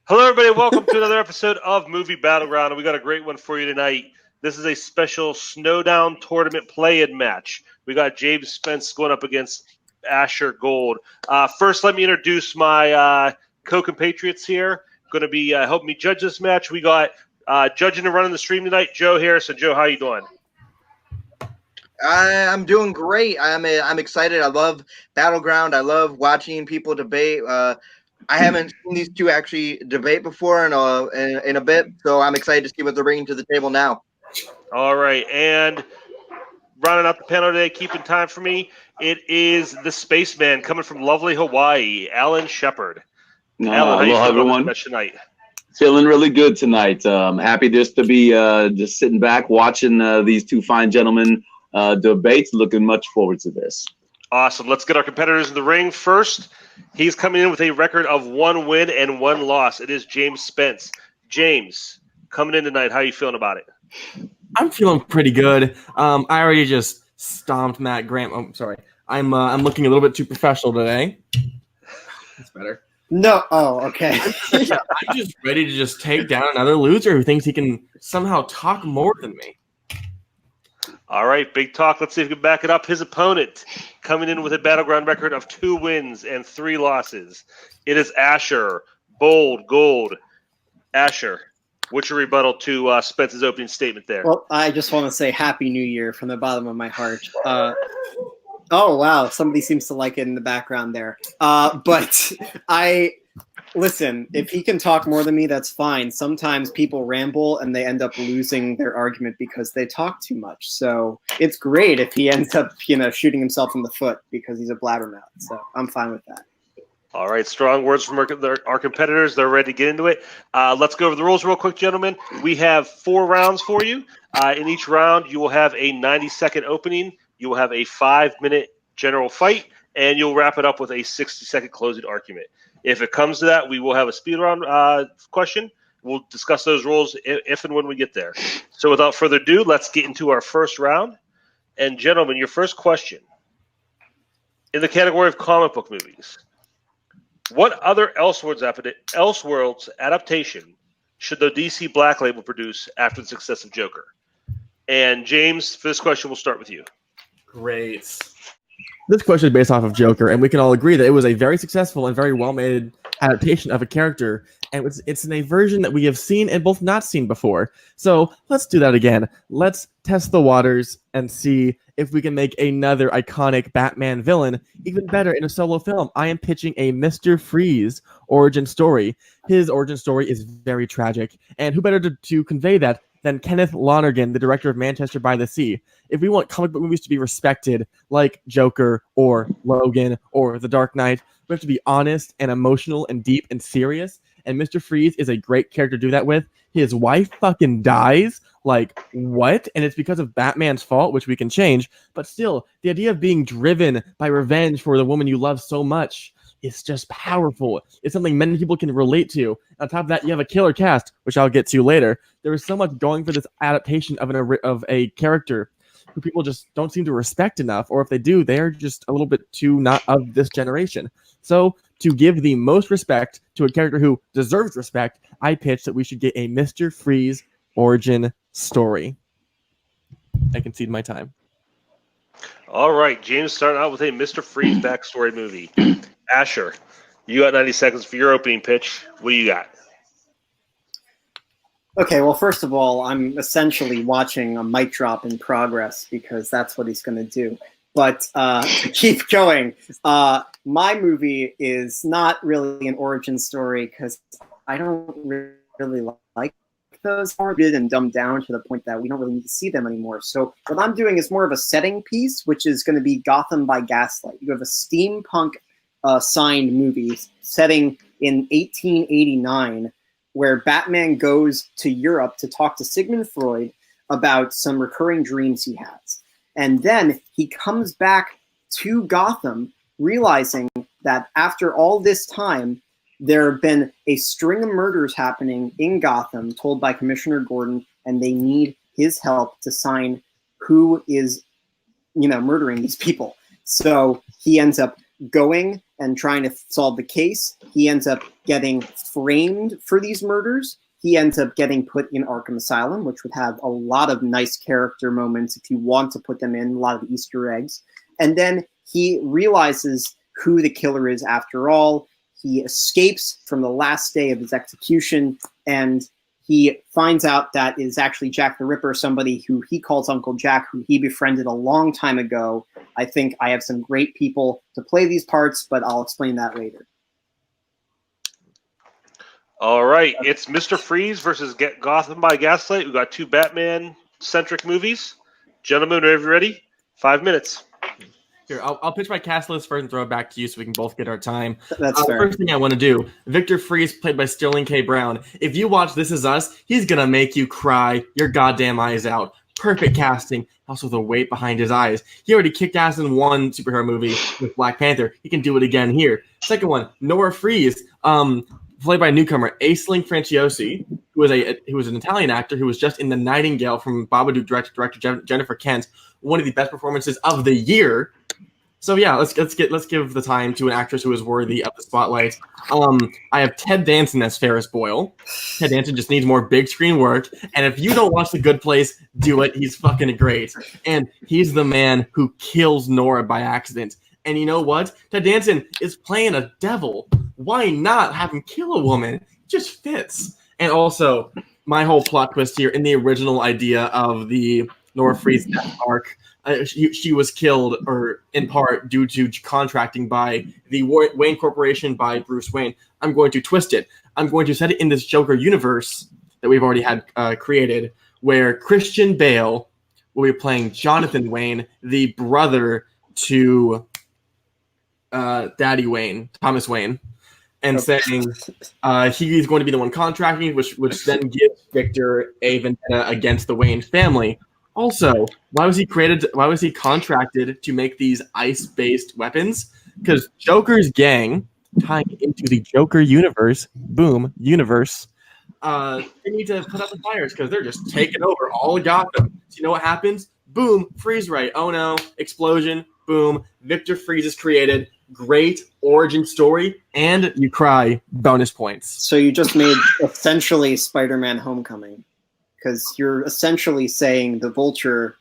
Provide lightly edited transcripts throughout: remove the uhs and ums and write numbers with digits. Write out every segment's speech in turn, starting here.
Hello, everybody. Welcome to another episode of Movie Battleground. We got a great one for you tonight. This is a special Snowdown tournament play-in match. We got James Spence going up against Asher Gold. First, let me introduce my co-compatriots here. Going to be helping me judge this match. We got judging and running the stream tonight, Joe Harrison. Joe, how you doing? I'm doing great. I'm excited. I love Battleground. I love watching people debate. I haven't seen these two actually debate before in a bit, so I'm excited to see what they're bringing to the table now. All right, and running out the panel today, keeping time for me, it is the spaceman coming from lovely Hawaii, Alan Shepard. Alan, how you feeling about this match tonight? Feeling really good tonight. Happy just to be just sitting back watching these two fine gentlemen debates. Looking much forward to this. Awesome. Let's get our competitors in the ring. First, he's coming in with a record of 1 win and 1 loss. It is James Spence. James, coming in tonight, how are you feeling about it? I'm feeling pretty good. I already just stomped Matt Graham. I'm sorry. I'm looking a little bit too professional today. That's better. No. Oh, okay. I'm just ready to just take down another loser who thinks he can somehow talk more than me. All right, big talk. Let's see if we can back it up. His opponent coming in with a Battleground record of 2 wins and 3 losses. It is Asher, bold, gold. Asher, what's your rebuttal to Spence's opening statement there? Well, I just want to say Happy New Year from the bottom of my heart. Oh, wow. Somebody seems to like it in the background there. But listen, if he can talk more than me, that's fine. Sometimes people ramble and they end up losing their argument because they talk too much. So it's great if he ends up, shooting himself in the foot because he's a blabbermouth. So I'm fine with that. All right, strong words from our competitors. They're ready to get into it. Let's go over the rules real quick, gentlemen. We have 4 rounds for you. In each round, you will have a 90-second opening. You will have a 5-minute general fight, and you'll wrap it up with a 60-second closing argument. If it comes to that, we will have a speed round question. We'll discuss those rules if and when we get there. So without further ado, let's get into our first round. And gentlemen, your first question. In the category of comic book movies, what other Elseworlds adaptation should the DC Black Label produce after the success of Joker? And James, for this question, we'll start with you. Great. This question is based off of Joker, and we can all agree that it was a very successful and very well-made adaptation of a character, and it's in a version that we have seen and both not seen before. So let's do that again. Let's test the waters and see if we can make another iconic Batman villain even better in a solo film. I am pitching a Mr. Freeze origin story. His origin story is very tragic, and who better to convey that than Kenneth Lonergan, the director of Manchester by the Sea. If we want comic book movies to be respected, like Joker or Logan or The Dark Knight, we have to be honest and emotional and deep and serious. And Mr. Freeze is a great character to do that with. His wife fucking dies. Like, what? And it's because of Batman's fault, which we can change. But still, the idea of being driven by revenge for the woman you love so much is just powerful. It's something many people can relate to. On top of that, you have a killer cast, which I'll get to later. There is so much going for this adaptation of a character who people just don't seem to respect enough, or if they do, they are just a little bit too not of this generation. So to give the most respect to a character who deserves respect, I pitch that we should get a Mr. Freeze origin story. I concede my time. All right, James starting out with a Mr. Freeze backstory movie. Asher, you got 90 seconds for your opening pitch. What do you got? Okay, well, first of all, I'm essentially watching a mic drop in progress because that's what he's going to do. But to keep going, my movie is not really an origin story because I don't really like those morbid and dumbed down to the point that we don't really need to see them anymore. So what I'm doing is more of a setting piece, which is going to be Gotham by Gaslight. You have a steampunk signed movie setting in 1889 where Batman goes to Europe to talk to Sigmund Freud about some recurring dreams he has. And then he comes back to Gotham, realizing that after all this time, there have been a string of murders happening in Gotham told by Commissioner Gordon, and they need his help to sign who is, murdering these people. So he ends up going and trying to solve the case. He ends up getting framed for these murders. He ends up getting put in Arkham Asylum, which would have a lot of nice character moments if you want to put them in, a lot of Easter eggs. And then he realizes who the killer is after all. He escapes from the last day of his execution, and he finds out that it is actually Jack the Ripper, somebody who he calls Uncle Jack, who he befriended a long time ago. I think I have some great people to play these parts, but I'll explain that later. All right, it's Mr. Freeze versus Gotham by Gaslight. We've got two Batman-centric movies. Gentlemen, are you ready? 5 minutes. Here, I'll pitch my cast list first and throw it back to you so we can both get our time. That's fair. First thing I want to do, Victor Freeze, played by Sterling K. Brown. If you watch This Is Us, he's going to make you cry your goddamn eyes out. Perfect casting. Also, the weight behind his eyes. He already kicked ass in one superhero movie with Black Panther. He can do it again here. Second one, Nora Freeze, played by a newcomer, Aisling Franciosi, who was an Italian actor who was just in The Nightingale from Babadook director Jennifer Kent, one of the best performances of the year. So yeah, let's give the time to an actress who is worthy of the spotlight. I have Ted Danson as Ferris Boyle. Ted Danson just needs more big screen work, and if you don't watch The Good Place, do it. He's fucking great, and he's the man who kills Nora by accident. And you know what? Ted Danson is playing a devil. Why not have him kill a woman? It just fits. And also, my whole plot twist here in the original idea of the Nora Freeze death arc. She was killed, or in part due to contracting by the Wayne Corporation by Bruce Wayne. I'm going to twist it. I'm going to set it in this Joker universe that we've already had created, where Christian Bale will be playing Jonathan Wayne, the brother to Daddy Wayne, Thomas Wayne, and saying he's going to be the one contracting, which then gives Victor a vendetta against the Wayne family. Also, why was he contracted to make these ice-based weapons? Because Joker's gang, tying into the Joker universe, they need to put out the fires because they're just taking over all of Gotham. So you know what happens? Boom, freeze right. Oh no, explosion, boom. Victor Freeze is created. Great origin story, and you cry. Bonus points. So you just made essentially Spider-Man Homecoming. Because you're essentially saying the Vulture,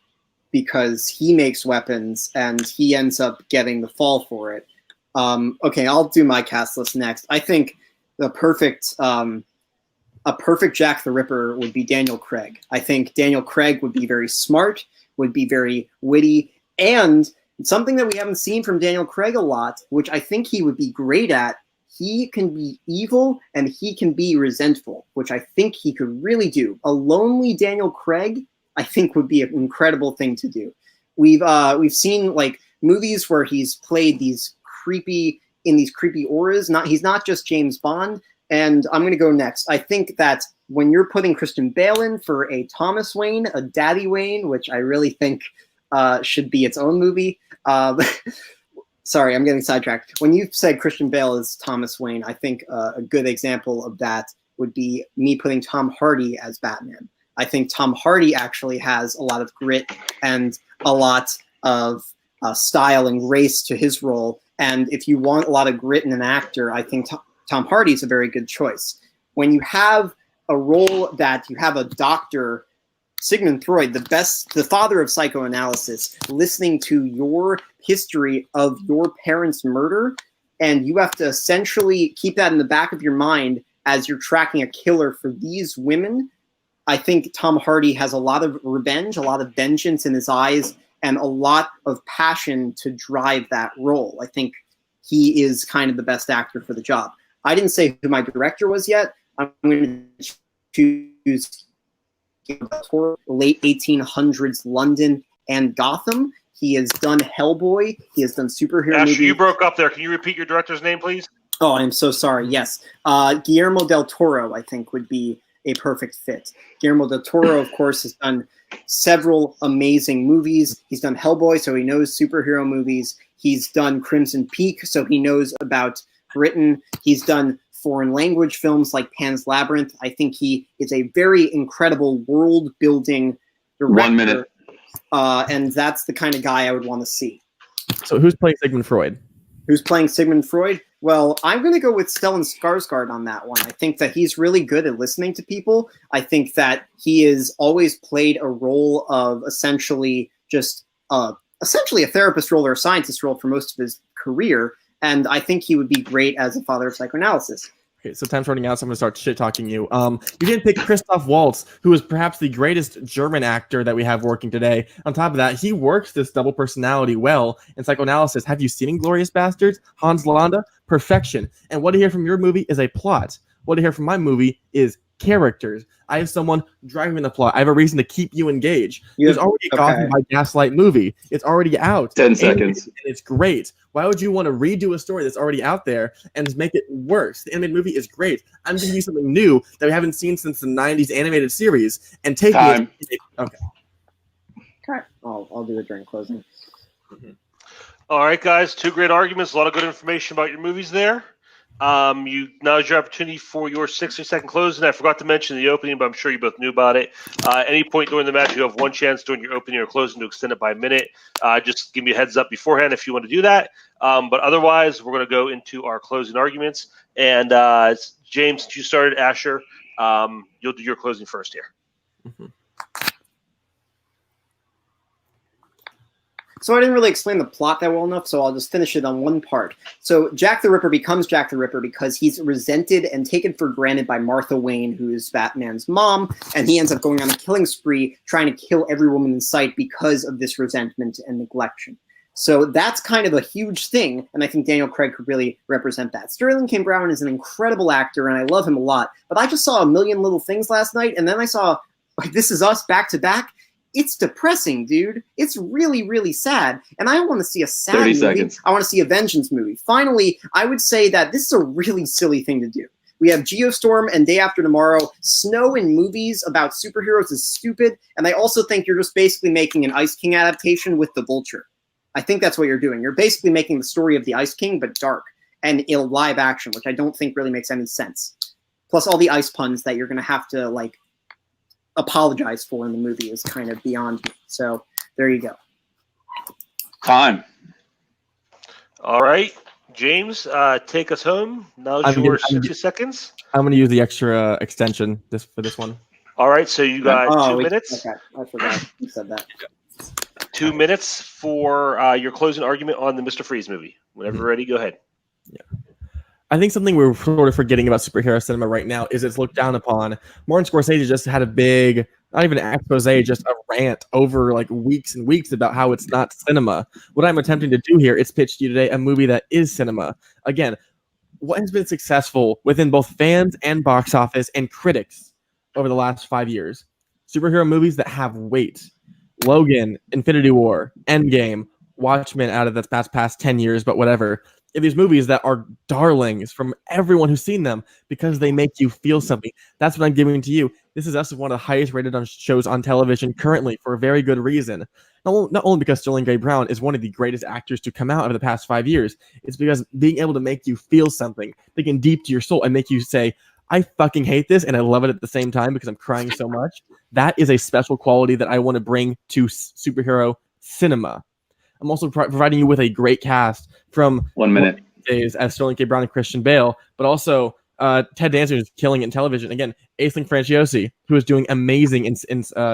because he makes weapons and he ends up getting the fall for it. Okay, I'll do my cast list next. I think a perfect Jack the Ripper would be Daniel Craig. I think Daniel Craig would be very smart, would be very witty, and something that we haven't seen from Daniel Craig a lot, which I think he would be great at. He can be evil and he can be resentful, which I think he could really do. A lonely Daniel Craig, I think, would be an incredible thing to do. We've seen like movies where he's played these creepy auras. He's not just James Bond. And I'm going to go next. I think that when you're putting Christian Bale in for a Thomas Wayne, a Daddy Wayne, which I really think should be its own movie. Sorry, I'm getting sidetracked. When you said Christian Bale is Thomas Wayne, I think a good example of that would be me putting Tom Hardy as Batman. I think Tom Hardy actually has a lot of grit and a lot of style and grace to his role. And if you want a lot of grit in an actor, I think Tom Hardy is a very good choice. When you have a role that you have a doctor, Sigmund Freud, the father of psychoanalysis, listening to your history of your parents' murder, and you have to essentially keep that in the back of your mind as you're tracking a killer for these women. I think Tom Hardy has a lot of revenge, a lot of vengeance in his eyes, and a lot of passion to drive that role. I think he is kind of the best actor for the job. I didn't say who my director was yet. I'm going to choose late 1800s London and Gotham. He has done Hellboy. He has done superhero movies. You broke up there. Can you repeat your director's name, please? Oh, I'm so sorry. Yes. Guillermo del Toro, I think, would be a perfect fit. Guillermo del Toro, of course, has done several amazing movies. He's done Hellboy, so he knows superhero movies. He's done Crimson Peak, so he knows about Britain. He's done foreign language films like Pan's Labyrinth. I think he is a very incredible world-building director. 1 minute. And that's the kind of guy I would want to see. So who's playing Sigmund Freud? Who's playing Sigmund Freud? Well, I'm going to go with Stellan Skarsgård on that one. I think that he's really good at listening to people. I think that he has always played a role of essentially a therapist role or a scientist role for most of his career. And I think he would be great as a father of psychoanalysis. Okay, so time's running out, so I'm going to start shit-talking you. You didn't pick Christoph Waltz, who is perhaps the greatest German actor that we have working today. On top of that, he works this double personality well in psychoanalysis. Have you seen Inglourious Bastards? Hans Landa? Perfection. And what I hear from your movie is a plot. What I hear from my movie is characters. I have someone driving the plot. I have a reason to keep you engaged. There's already a Gotham by Gaslight movie. It's already out. 10 seconds. And it's great. Why would you want to redo a story that's already out there and make it worse? The animated movie is great. I'm giving you something new that we haven't seen since the 90s animated series and taking it. Okay. I'll do it during closing. All right, guys. 2 great arguments. A lot of good information about your movies there. Now's your opportunity for your 60-second closing. I forgot to mention the opening, but I'm sure you both knew about it. Any point during the match, you have one chance during your opening or closing to extend it by a minute. Just give me a heads up beforehand if you want to do that. But otherwise, we're going to go into our closing arguments. And James, since you started, Asher, you'll do your closing first here. Mm-hmm. So I didn't really explain the plot that well enough, so I'll just finish it on one part. So Jack the Ripper becomes Jack the Ripper because he's resented and taken for granted by Martha Wayne, who's Batman's mom, and he ends up going on a killing spree trying to kill every woman in sight because of this resentment and neglection. So that's kind of a huge thing, and I think Daniel Craig could really represent that. Sterling K. Brown is an incredible actor, and I love him a lot, but I just saw A Million Little Things last night, and then I saw This Is Us back to back. It's depressing, dude. It's really, really sad. And I want to see a sad 30 movie. seconds. I want to see a vengeance movie. Finally, I would say that this is a really silly thing to do. We have Geostorm and Day After Tomorrow. Snow in movies about superheroes is stupid. And I also think you're just basically making an Ice King adaptation with the Vulture. I think that's what you're doing. You're basically making the story of the Ice King, but dark and in live action, which I don't think really makes any sense. Plus all the ice puns that you're going to have to, apologize for in the movie is kind of beyond me. So there you go. Time. All right, James, take us home. Now's your 60 seconds. I'm going to use the extra extension for this one. All right, so you got 2 minutes. Okay, I forgot you said that. 2 minutes for your closing argument on the Mr. Freeze movie. Whenever you're ready, go ahead. Yeah. I think something we're sort of forgetting about superhero cinema right now is it's looked down upon. Martin Scorsese just had a big, not even an expose, just a rant over weeks and weeks about how it's not cinema. What I'm attempting to do here is pitch to you today a movie that is cinema. Again, what has been successful within both fans and box office and critics over the last 5 years? Superhero movies that have weight. Logan, Infinity War, Endgame, Watchmen out of the past 10 years, but whatever. These movies that are darlings from everyone who's seen them because they make you feel something. That's what I'm giving to you. This Is Us is one of the highest rated shows on television currently for a very good reason. Not only because Sterling K. Brown is one of the greatest actors to come out over the past 5 years, it's because being able to make you feel something, digging deep to your soul and make you say, I fucking hate this and I love it at the same time because I'm crying so much. That is a special quality that I want to bring to superhero cinema. I'm also providing you with a great cast from 1 minute days as Sterling K. Brown and Christian Bale, but also Ted Danson is killing it in television. Again, Aisling Franciosi, who is doing amazing in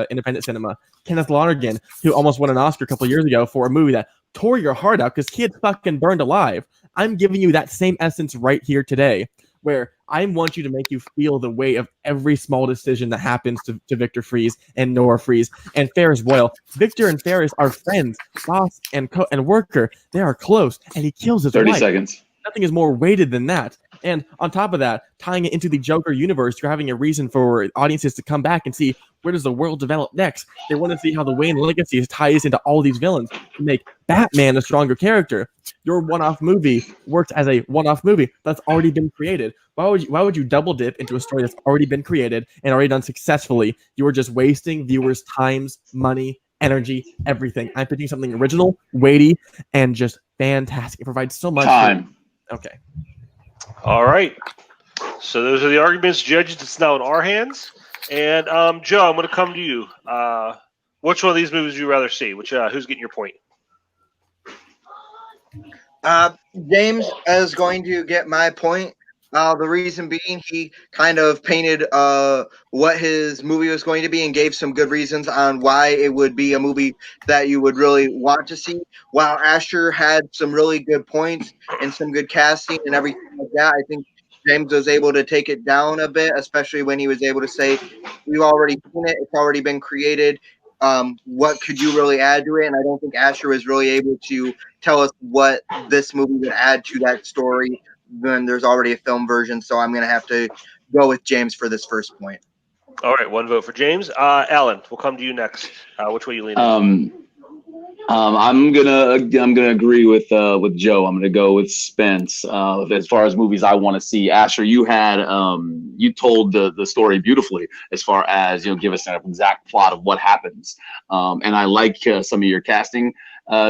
independent cinema. Kenneth Lonergan, who almost won an Oscar a couple of years ago for a movie that tore your heart out because kids fucking burned alive. I'm giving you that same essence right here today, where I want you to make you feel the weight of every small decision that happens to Victor Fries and Nora Fries and Ferris Boyle. Victor and Ferris are friends, boss and worker. They are close, and he kills his 30 wife. seconds. Nothing is more weighted than that. And on top of that, tying it into the Joker universe, you're having a reason for audiences to come back and see where does the world develop next. They want to see how the Wayne legacy ties into all these villains to make Batman a stronger character. Your one-off movie works as a one-off movie that's already been created. Why would you double dip into a story that's already been created and already done successfully? You are just wasting viewers' times, money, energy, everything. I'm pitching something original, weighty, and just fantastic. It provides so much. Time. Okay. All right. So those are the arguments, judges. It's now in our hands. And Joe, I'm going to come to you. Which one of these movies would you rather see? Who's getting your point? James is going to get my point. The reason being, he kind of painted what his movie was going to be and gave some good reasons on why it would be a movie that you would really want to see. While Asher had some really good points and some good casting and everything like that, I think James was able to take it down a bit, especially when he was able to say, "We've already seen it; it's already been created. What could you really add to it?" And I don't think Asher was really able to tell us what this movie would add to that story when there's already a film version. So I'm going to have to go with James for this first point. All right, one vote for James. Alan, we'll come to you next. Which way you leaning? I'm gonna agree with Joe. I'm gonna go with Spence. As far as movies I want to see, Asher, you told the story beautifully. As far as give us an exact plot of what happens. And I like some of your casting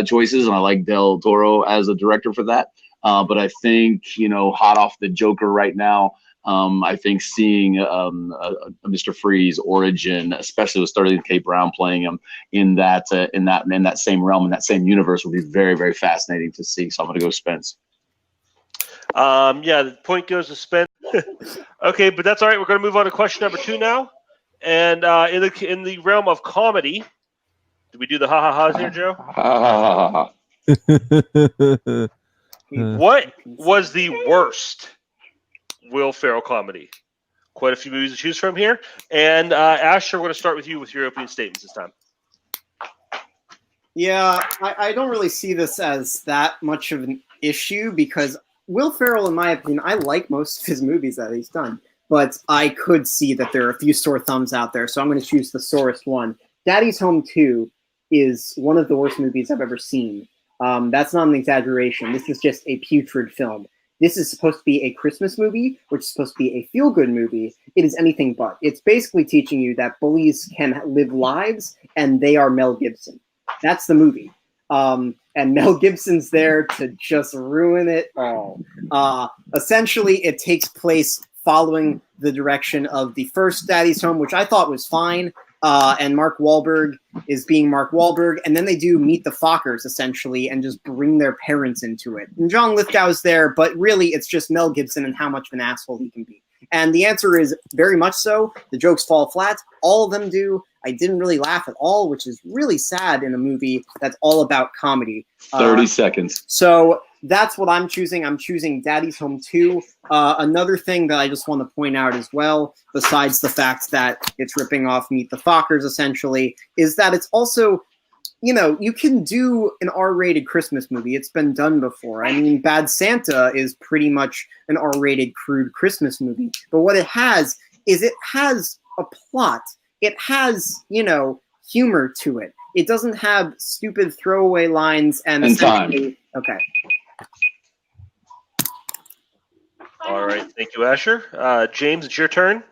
choices, and I like Del Toro as a director for that. But I think hot off the Joker right now. I think seeing a Mr. Freeze origin, especially with Sterling K. Brown playing him in that same realm, in that same universe, would be very, very fascinating to see. So I'm going to go Spence. Yeah, the point goes to Spence. Okay, but that's all right. We're going to move on to question number 2 now. And in the realm of comedy, did we do the ha-ha-has here, Joe? What was the worst Will Ferrell comedy? Quite a few movies to choose from here. And Asher, we're going to start with you with your opening statements this time. Yeah, I don't really see this as that much of an issue because Will Ferrell, in my opinion, I like most of his movies that he's done, but I could see that there are a few sore thumbs out there, so I'm going to choose the sorest one. Daddy's Home 2 is one of the worst movies I've ever seen. That's not an exaggeration. This is just a putrid film. This is supposed to be a Christmas movie, which is supposed to be a feel-good movie. It is anything but. It's basically teaching you that bullies can live lives, and they are Mel Gibson. That's the movie. And Mel Gibson's there to just ruin it all. Essentially, it takes place following the direction of the first Daddy's Home, which I thought was fine. And Mark Wahlberg is being Mark Wahlberg, and then they do Meet the Fockers, essentially, and just bring their parents into it. And John Lithgow's there, but really it's just Mel Gibson and how much of an asshole he can be. And the answer is very much so. The jokes fall flat. All of them do. I didn't really laugh at all, which is really sad in a movie that's all about comedy. 30 seconds. So that's what I'm choosing. I'm choosing Daddy's Home 2. Another thing that I just want to point out as well, besides the fact that it's ripping off Meet the Fockers, essentially, is that it's also, you can do an R-rated Christmas movie. It's been done before. I mean, Bad Santa is pretty much an R-rated crude Christmas movie. But what it has is it has a plot. It has, humor to it. It doesn't have stupid throwaway lines and essentially... time. Okay. All right, thank you, Asher. James, it's your turn.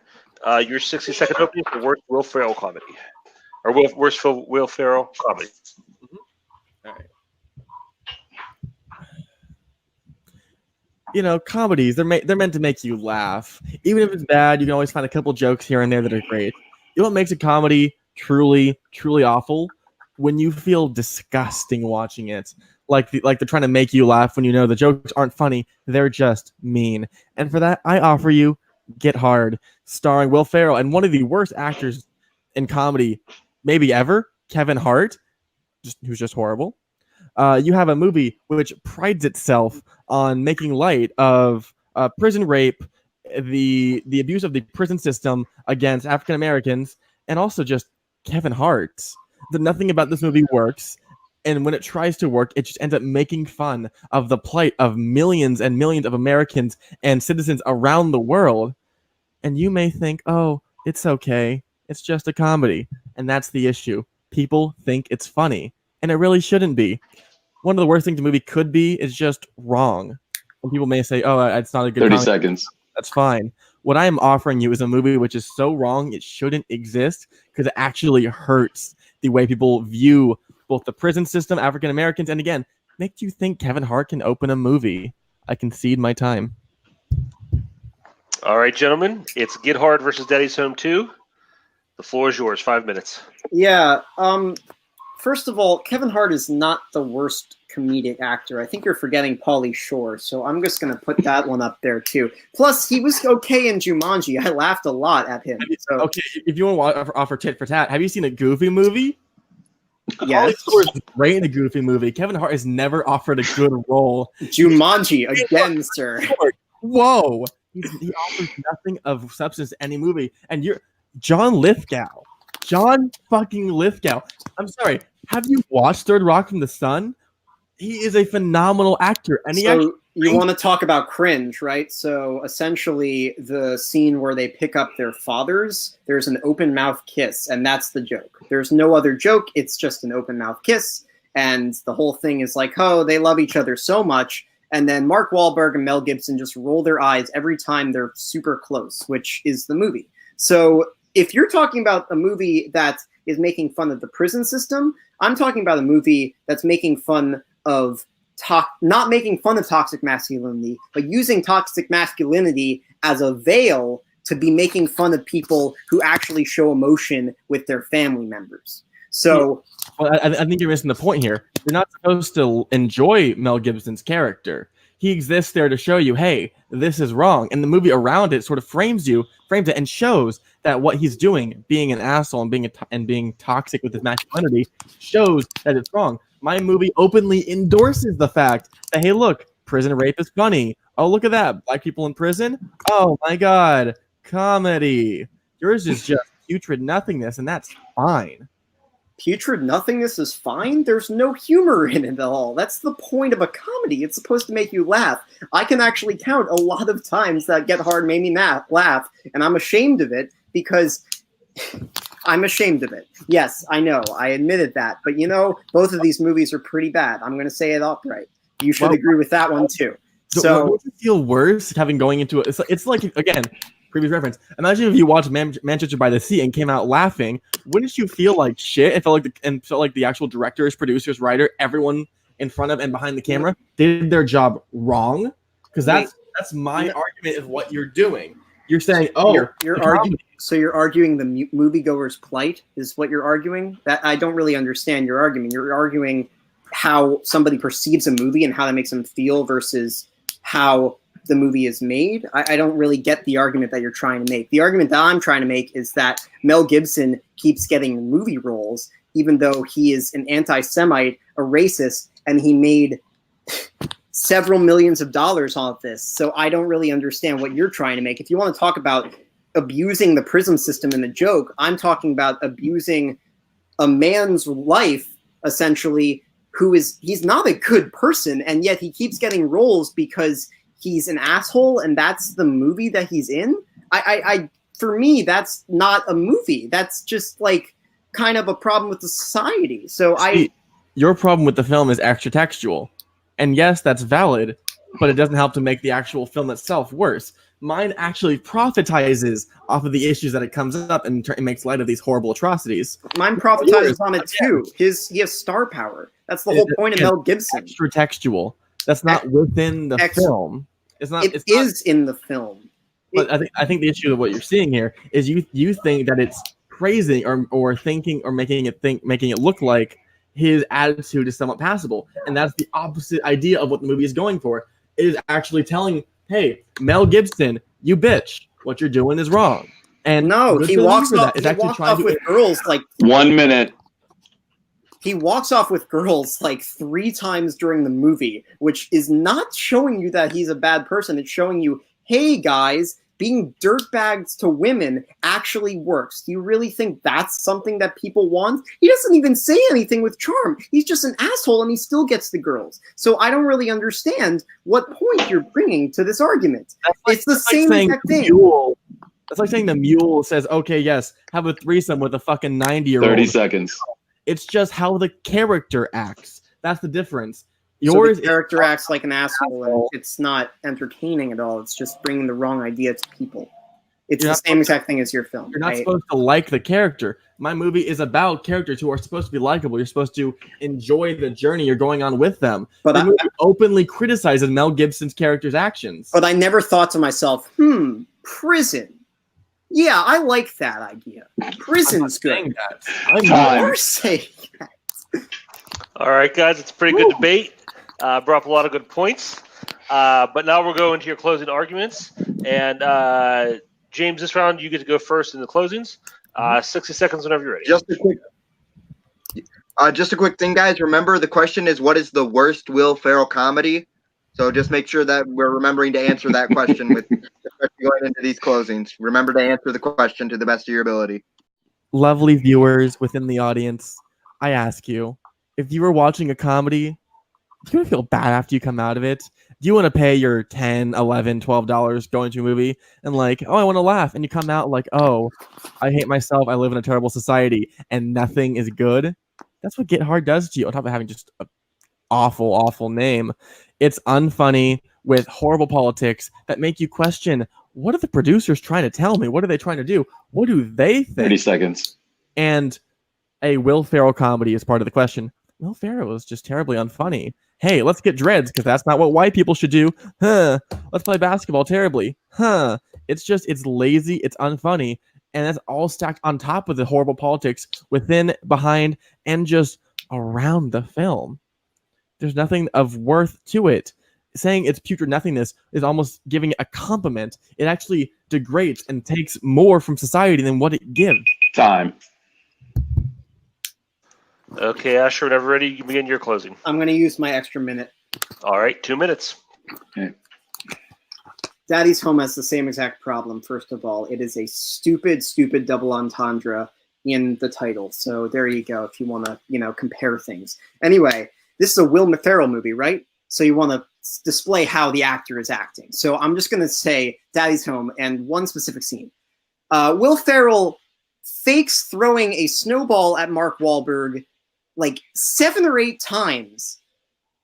Your 60-second opening for worst Will Ferrell comedy, or worst Will Ferrell comedy. All right. Comedies, they're meant to make you laugh. Even if it's bad, you can always find a couple jokes here and there that are great. What makes a comedy truly, truly awful? When you feel disgusting watching it. Like they're trying to make you laugh when the jokes aren't funny. They're just mean. And for that, I offer you Get Hard, starring Will Ferrell and one of the worst actors in comedy maybe ever, Kevin Hart, who's just horrible. You have a movie which prides itself on making light of prison rape, the abuse of the prison system against African Americans, and also just Kevin Hart. Nothing about this movie works. And when it tries to work, it just ends up making fun of the plight of millions and millions of Americans and citizens around the world. And you may think, oh, it's okay. It's just a comedy. And that's the issue. People think it's funny. And it really shouldn't be. One of the worst things a movie could be is just wrong. And people may say, oh, it's not a good 30 comedy. seconds. That's fine. What I am offering you is a movie which is so wrong it shouldn't exist because it actually hurts the way people view both the prison system, African Americans, and again, makes you think Kevin Hart can open a movie. I concede my time. All right, gentlemen, it's Get Hard versus Daddy's Home 2. The floor is yours. 5 minutes. Yeah. First of all, Kevin Hart is not the worst comedic actor. I think you're forgetting Pauly Shore, so I'm just going to put that one up there too. Plus, he was okay in Jumanji. I laughed a lot at him. So. Okay, if you want to offer tit for tat, have you seen a Goofy movie? Yes. Pauly Shore is great in a Goofy movie. Kevin Hart has never offered a good role. Jumanji again, sir. Whoa, he offers nothing of substance to any movie, and you're John fucking Lithgow. I'm sorry. Have you watched Third Rock from the Sun? He is a phenomenal actor, and you want to talk about cringe, right? So essentially, the scene where they pick up their fathers, there's an open mouth kiss, and that's the joke. There's no other joke. It's just an open mouth kiss, and the whole thing is like, oh, they love each other so much. And then Mark Wahlberg and Mel Gibson just roll their eyes every time they're super close, which is the movie. So if you're talking about a movie that is making fun of the prison system, I'm talking about a movie that's making fun of not making fun of toxic masculinity, but using toxic masculinity as a veil to be making fun of people who actually show emotion with their family members. So, well, I think you're missing the point here. You're not supposed to enjoy Mel Gibson's character. He exists there to show you, hey, this is wrong. And the movie around it sort of frames it and shows that what he's doing, being an asshole and being toxic with his masculinity, shows that it's wrong. My movie openly endorses the fact that, hey, look, prison rape is funny. Oh, look at that. Black people in prison? Oh, my God. Comedy. Yours is just putrid nothingness, and that's fine. Putrid nothingness is fine? There's no humor in it at all. That's the point of a comedy. It's supposed to make you laugh. I can actually count a lot of times that Get Hard made me laugh, and I'm ashamed of it because I'm ashamed of it. Yes, I know. I admitted that. But, both of these movies are pretty bad. I'm going to say it upright. You should agree with that one, too. So, would you feel worse going into it? It's like, again, previous reference. Imagine if you watched Manchester by the Sea and came out laughing. Wouldn't you feel like shit? It felt like the actual directors, producers, writer, everyone in front of and behind the camera did their job wrong. Because that's my argument of what you're doing. You're saying, you're arguing. So you're arguing the moviegoer's plight is what you're arguing? That I don't really understand your argument. You're arguing how somebody perceives a movie and how that makes them feel versus how the movie is made. I don't really get the argument that you're trying to make. The argument that I'm trying to make is that Mel Gibson keeps getting movie roles, even though he is an anti-Semite, a racist, and he made several millions of dollars off this. So I don't really understand what you're trying to make. If you want to talk about abusing the prison system in a joke, I'm talking about abusing a man's life, essentially, he's not a good person, and yet he keeps getting roles because he's an asshole, and that's the movie that he's in. For me, that's not a movie. That's just like kind of a problem with the society. So your problem with the film is extra textual, and yes, that's valid, but it doesn't help to make the actual film itself worse. Mine actually profitizes off of the issues that it comes up and makes light of these horrible atrocities. Mine profitizes on it too. He has star power. That's the whole point of Mel Gibson. Extra textual. That's not within the film. It's not. It is in the film. But I think the issue of what you're seeing here is you think that it's praising or thinking or making it look like his attitude is somewhat passable, and that's the opposite idea of what the movie is going for. It is actually telling, hey, Mel Gibson, you bitch, what you're doing is wrong. And no, he walks off with girls like 1 minute. He walks off with girls like 3 times during the movie, which is not showing you that he's a bad person. It's showing you, hey guys, being dirtbags to women actually works. Do you really think that's something that people want? He doesn't even say anything with charm. He's just an asshole and he still gets the girls. So I don't really understand what point you're bringing to this argument. It's the same exact thing. That's like saying the mule says, okay, yes, have a threesome with a fucking 90-year-old. 30 seconds. It's just how the character acts. That's the difference. Yours, so the character acts like an asshole, and it's not entertaining at all. It's just bringing the wrong idea to people. It's the same exact thing as your film. You're not supposed to like the character. My movie is about characters who are supposed to be likable. You're supposed to enjoy the journey you're going on with them. But the movie openly criticizes Mel Gibson's character's actions. But I never thought to myself, prison. Yeah, I like that idea. Prison's good. I'm not saying that. All right, guys, it's a pretty good debate. Brought up a lot of good points. But now we'll go into your closing arguments. And James, this round you get to go first in the closings. 60 seconds whenever you're ready. Just a quick thing, guys. Remember, the question is, what is the worst Will Ferrell comedy? So just make sure that we're remembering to answer that question with going into these closings. Remember to answer the question to the best of your ability. Lovely viewers within the audience, I ask you, if you were watching a comedy, do you want to feel bad after you come out of it? Do you want to pay your $10, $11, $12 going to a movie and like, oh, I want to laugh, and you come out like, oh, I hate myself, I live in a terrible society, and nothing is good? That's what Get Hard does to you, on top of having just an awful, awful name. It's unfunny with horrible politics that make you question, what are the producers trying to tell me? What are they trying to do? What do they think? 30 seconds. And a Will Ferrell comedy is part of the question. Will Ferrell is just terribly unfunny. Hey, let's get dreads because that's not what white people should do. Huh. Let's play basketball terribly. Huh. It's lazy, it's unfunny, and that's all stacked on top of the horrible politics within, behind, and just around the film. There's nothing of worth to it. Saying it's putrid nothingness is almost giving it a compliment. It actually degrades and takes more from society than what it gives. Time. Okay, Asher, whenever ready, you can begin your closing. I'm going to use my extra minute. All right, 2 minutes. Okay. Daddy's Home has the same exact problem, first of all. It is a stupid, stupid double entendre in the title. So there you go if you want to, compare things. Anyway, this is a Will Ferrell movie, right? So you want to display how the actor is acting. So I'm just going to say Daddy's Home and one specific scene. Will Ferrell fakes throwing a snowball at Mark Wahlberg like 7 or 8 times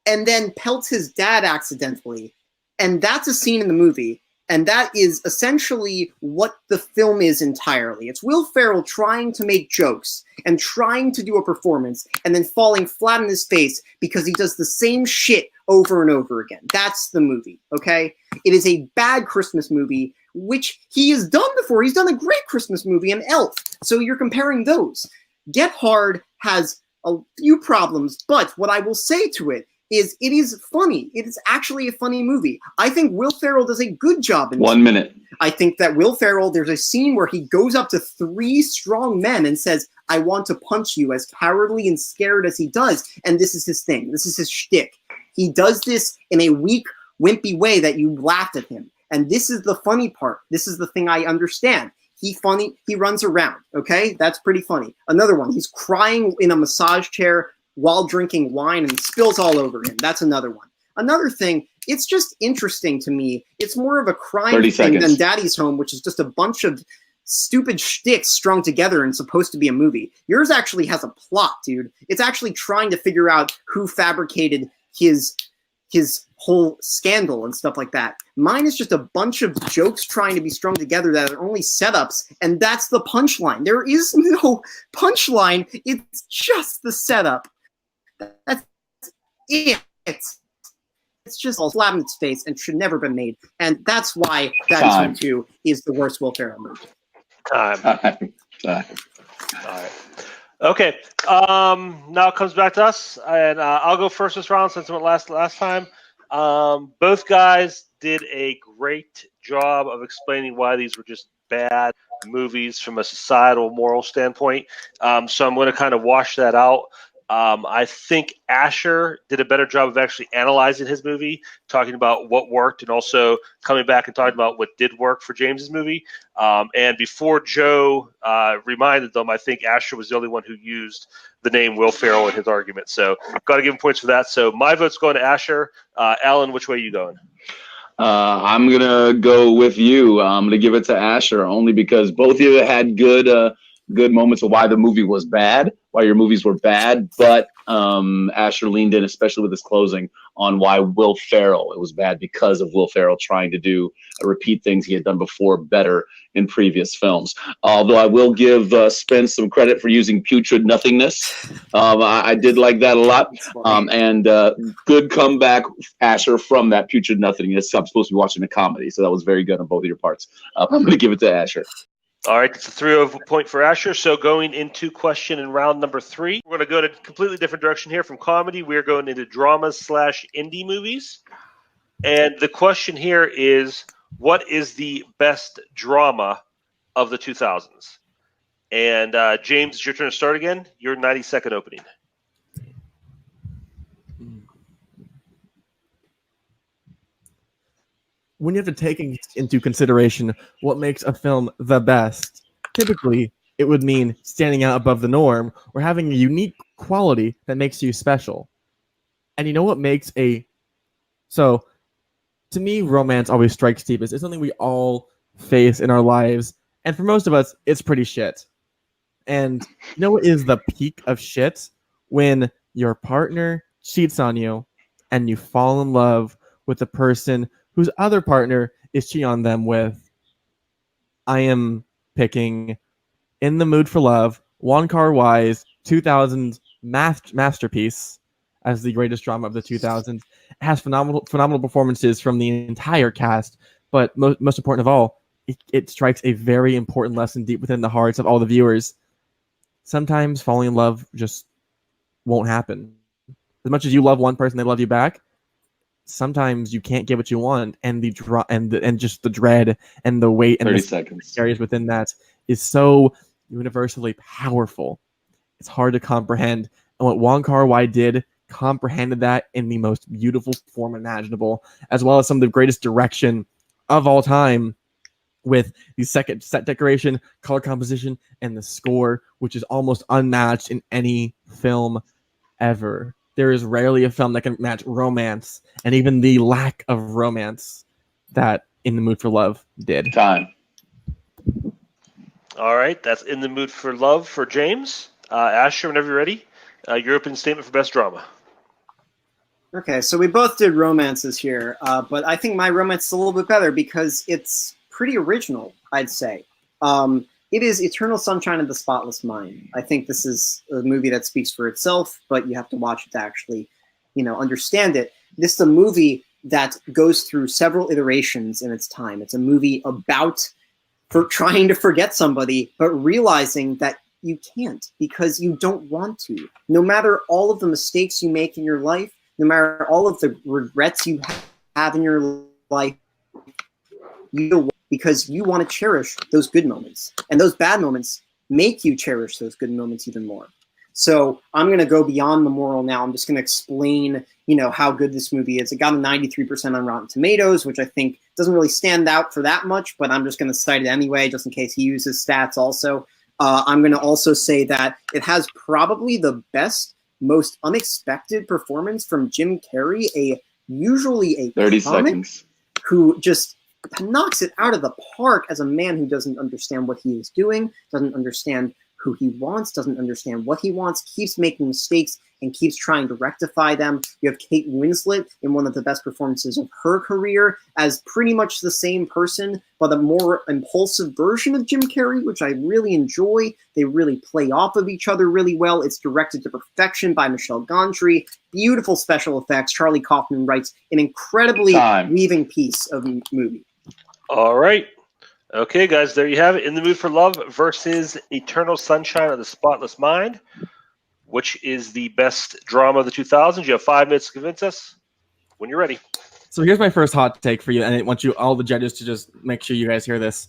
and then pelts his dad accidentally. And that's a scene in the movie. And that is essentially what the film is entirely. It's Will Ferrell trying to make jokes and trying to do a performance and then falling flat on his face because he does the same shit over and over again. That's the movie, okay? It is a bad Christmas movie, which he has done before. He's done a great Christmas movie in Elf. So you're comparing those. Get Hard has a few problems, but what I will say to it is it is funny. It is actually a funny movie. I think Will Ferrell does a good job in this. 1 minute. I think that Will Ferrell, there's a scene where he goes up to 3 strong men and says, I want to punch you, as cowardly and scared as he does. And this is his thing. This is his shtick. He does this in a weak, wimpy way that you laughed at him. And this is the funny part. This is the thing I understand. He runs around, okay? That's pretty funny. Another one, he's crying in a massage chair while drinking wine and spills all over him. That's another one. Another thing, it's just interesting to me. It's more of a crime thing than Daddy's Home, which is just a bunch of stupid shticks strung together and supposed to be a movie. Yours actually has a plot, dude. It's actually trying to figure out who fabricated his whole scandal and stuff like that. Mine is just a bunch of jokes trying to be strung together that are only setups, and that's the punchline. There is no punchline. It's just the setup. That's it. It's just all slap in its face and should never been made. And that's why Daddy's Home 2 is the worst Will Ferrell movie. Time. All right. Okay. Now it comes back to us, and I'll go first this round since I went last time. Both guys did a great job of explaining why these were just bad movies from a societal, moral standpoint. So I'm going to kind of wash that out. I think Asher did a better job of actually analyzing his movie, talking about what worked, and also coming back and talking about what did work for James's movie. And before Joe reminded them, I think Asher was the only one who used the name Will Ferrell in his argument. So got to give him points for that. So my vote's going to Asher. Alan, which way are you going? I'm going to go with you. I'm going to give it to Asher only because both of you had good moments of why the movie was bad, why your movies were bad, but Asher leaned in, especially with his closing, on why Will Ferrell, it was bad because of Will Ferrell trying to repeat things he had done before better in previous films. Although I will give Spence some credit for using putrid nothingness. I did like that a lot. And good comeback, Asher, from that putrid nothingness. I'm supposed to be watching a comedy, so that was very good on both of your parts. I'm going to give it to Asher. All right, it's a 3-0 point for Asher. So going into question in round number 3, we're going to go to a completely different direction here from comedy. We're going into dramas/indie movies. And the question here is, what is the best drama of the 2000s? And James, it's your turn to start again. Your 90-second opening. When you have to take into consideration what makes a film the best, typically it would mean standing out above the norm or having a unique quality that makes you special. And you know what makes so to me, romance always strikes deepest. It's something we all face in our lives, and for most of us, it's pretty shit. And you know what is the peak of shit? When your partner cheats on you and you fall in love with the person whose other partner is cheating on them with. I am picking In the Mood for Love, Wong Kar-wai's 2000s masterpiece as the greatest drama of the 2000s. It has phenomenal performances from the entire cast, but most important of all, it strikes a very important lesson deep within the hearts of all the viewers. Sometimes falling in love just won't happen. As much as you love one person, they love you back. Sometimes you can't get what you want, and and just the dread and the weight and 30 the seconds carries within that is so universally powerful. It's hard to comprehend, and what Wong Kar-wai did comprehended that in the most beautiful form imaginable, as well as some of the greatest direction of all time, with the second set decoration, color composition, and the score, which is almost unmatched in any film ever. There is rarely a film that can match romance, and even the lack of romance that In the Mood for Love did. time. All right, that's In the Mood for Love for James. Asher, whenever you're ready, your opening statement for best drama. Okay, so we both did romances here, but I think my romance is a little bit better because it's pretty original, I'd say. It is Eternal Sunshine of the Spotless Mind. I think this is a movie that speaks for itself, but you have to watch it to actually, understand it. This is a movie that goes through several iterations in its time. It's a movie about trying to forget somebody, but realizing that you can't because you don't want to. No matter all of the mistakes you make in your life, no matter all of the regrets you have in your life, you don't, because you want to cherish those good moments. And those bad moments make you cherish those good moments even more. So I'm going to go beyond the moral now. I'm just going to explain, how good this movie is. It got a 93% on Rotten Tomatoes, which I think doesn't really stand out for that much, but I'm just going to cite it anyway, just in case he uses stats also. I'm going to also say that it has probably the best, most unexpected performance from Jim Carrey, usually a 30 comic seconds. who just knocks it out of the park as a man who doesn't understand what he is doing, doesn't understand who he wants, doesn't understand what he wants, keeps making mistakes and keeps trying to rectify them. You have Kate Winslet in one of the best performances of her career as pretty much the same person, but a more impulsive version of Jim Carrey, which I really enjoy. They really play off of each other really well. It's directed to perfection by Michel Gondry. Beautiful special effects. Charlie Kaufman writes an incredibly weaving piece of movie. All right. Okay, guys, there you have it. In the Mood for Love versus Eternal Sunshine of the Spotless Mind. Which is the best drama of the 2000s? You have 5 minutes to convince us when you're ready. So here's my first hot take for you, and I want all the judges to just make sure you guys hear this.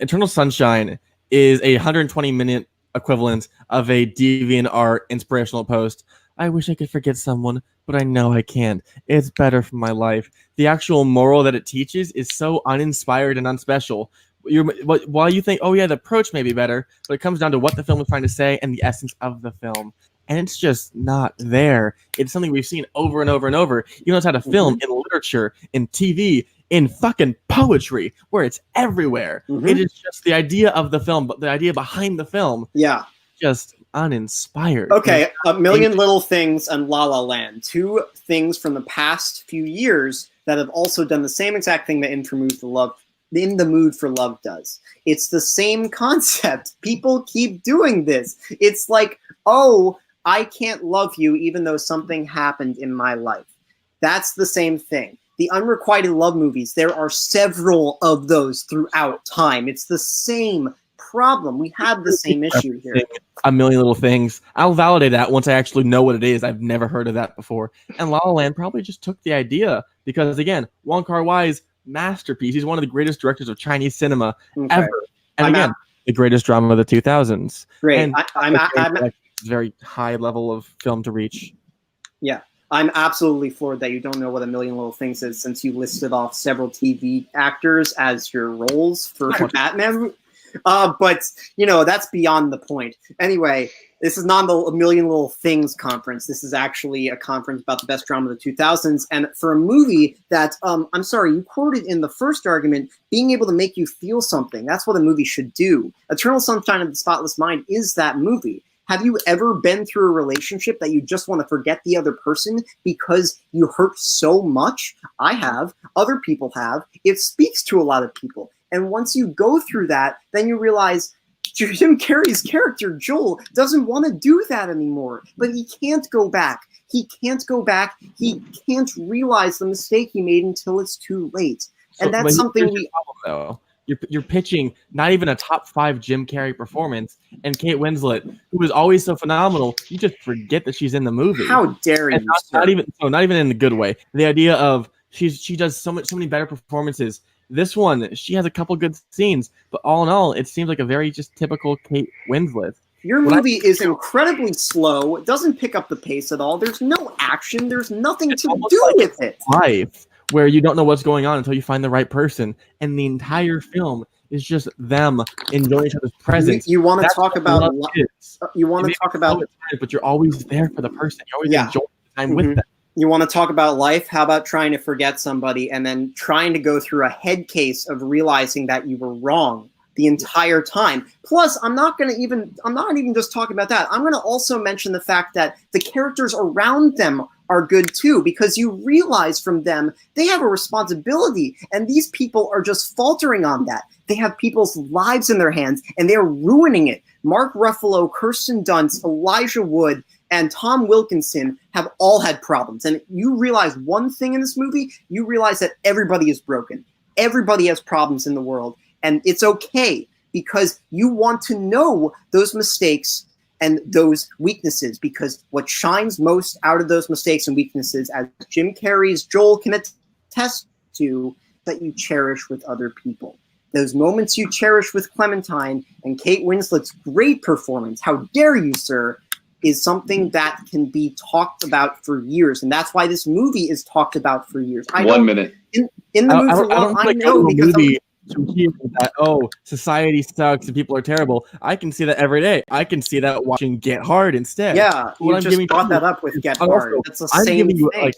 Eternal Sunshine is a 120-minute equivalent of a DeviantArt inspirational post. I wish I could forget someone, but I know I can't. It's better for my life. The actual moral that it teaches is so uninspired and unspecial. While you think, oh yeah, the approach may be better, but it comes down to what the film is trying to say and the essence of the film. And it's just not there. It's something we've seen over and over and over. You know, it's how to film in literature, in TV, in fucking poetry, where it's everywhere. It is just the idea of the film, but the idea behind the film. Yeah. Just uninspired. Okay, A Million Little Things and La La Land. 2 things from the past few years that have also done the same exact thing that In the Mood for Love does. It's the same concept. People keep doing this. It's like, oh, I can't love you even though something happened in my life. That's the same thing. the unrequited love movies, there are several of those throughout time. It's the same problem. We have the same issue here. A Million Little Things. I'll validate that once I actually know what it is. I've never heard of that before. And La La Land probably just took the idea because, again, Wong Kar-wai's masterpiece. He's one of the greatest directors of Chinese cinema ever. And again, the greatest drama of the 2000s. Great. And I'm very high level of film to reach. Yeah. I'm absolutely floored that you don't know what A Million Little Things is, since you listed off several TV actors as your roles for Batman. But, you know, that's beyond the point. Anyway, this is not the A Million Little Things conference. This is actually a conference about the best drama of the 2000s. And for a movie that, I'm sorry, you quoted in the first argument, being able to make you feel something. That's what a movie should do. Eternal Sunshine of the Spotless Mind is that movie. Have you ever been through a relationship that you just want to forget the other person because you hurt so much? I have. Other people have. It speaks to a lot of people. And once you go through that, then you realize Jim Carrey's character, Joel, doesn't want to do that anymore. But he can't go back. He can't go back. He can't realize the mistake he made until it's too late. And that's something we... Though. You're pitching not even a top 5 Jim Carrey performance, and Kate Winslet, who is always so phenomenal, you just forget that she's in the movie. How dare you? Not even in the good way. The idea of she does so many better performances. This one, she has a couple good scenes, but all in all, it seems like a very just typical Kate Winslet. Your movie is incredibly slow. It doesn't pick up the pace at all. There's no action. There's nothing to do with it. Life, where you don't know what's going on until you find the right person, and the entire film is just them enjoying each other's presence. You want to talk about? You want to talk about? But you're always there for the person. You're always enjoying the time with them. You want to talk about life? How about trying to forget somebody and then trying to go through a head case of realizing that you were wrong the entire time? Plus, I'm not even just talking about that. I'm going to also mention the fact that the characters around them are good too, because you realize from them they have a responsibility, and these people are just faltering on that. They have people's lives in their hands, and they're ruining it. Mark Ruffalo, Kirsten Dunst, Elijah Wood, and Tom Wilkinson have all had problems. And you realize one thing in this movie, you realize that everybody is broken. Everybody has problems in the world. And it's okay, because you want to know those mistakes and those weaknesses, because what shines most out of those mistakes and weaknesses, as Jim Carrey's Joel can attest to, that you cherish with other people. Those moments you cherish with Clementine and Kate Winslet's great performance, how dare you, sir, is something that can be talked about for years. And that's why this movie is talked about for years. In the movie for long, I know because to hear that, society sucks and people are terrible. I can see that every day. I can see that watching Get Hard instead. Yeah, you just brought that up with Get Hard. That's the same thing.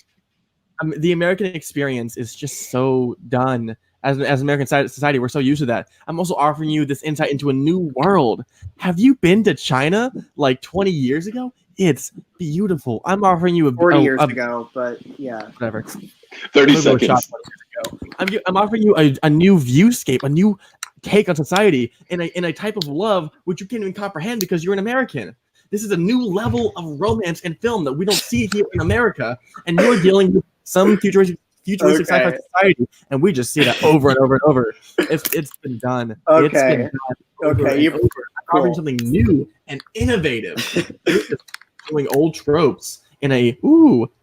The American experience is just so done. As American society, we're so used to that. I'm also offering you this insight into a new world. Have you been to China like 20 years ago? It's beautiful. I'm offering you 40 years ago, but yeah. Whatever. 30 seconds. I'm offering you a new viewscape, a new take on society, in a type of love which you can't even comprehend because you're an American. This is a new level of romance and film that we don't see here in America, and you're dealing with some futuristic sci-fi society, and we just see that over and over and over. It's been done. Okay. It's been done Okay. Offering something new and innovative. Doing old tropes in a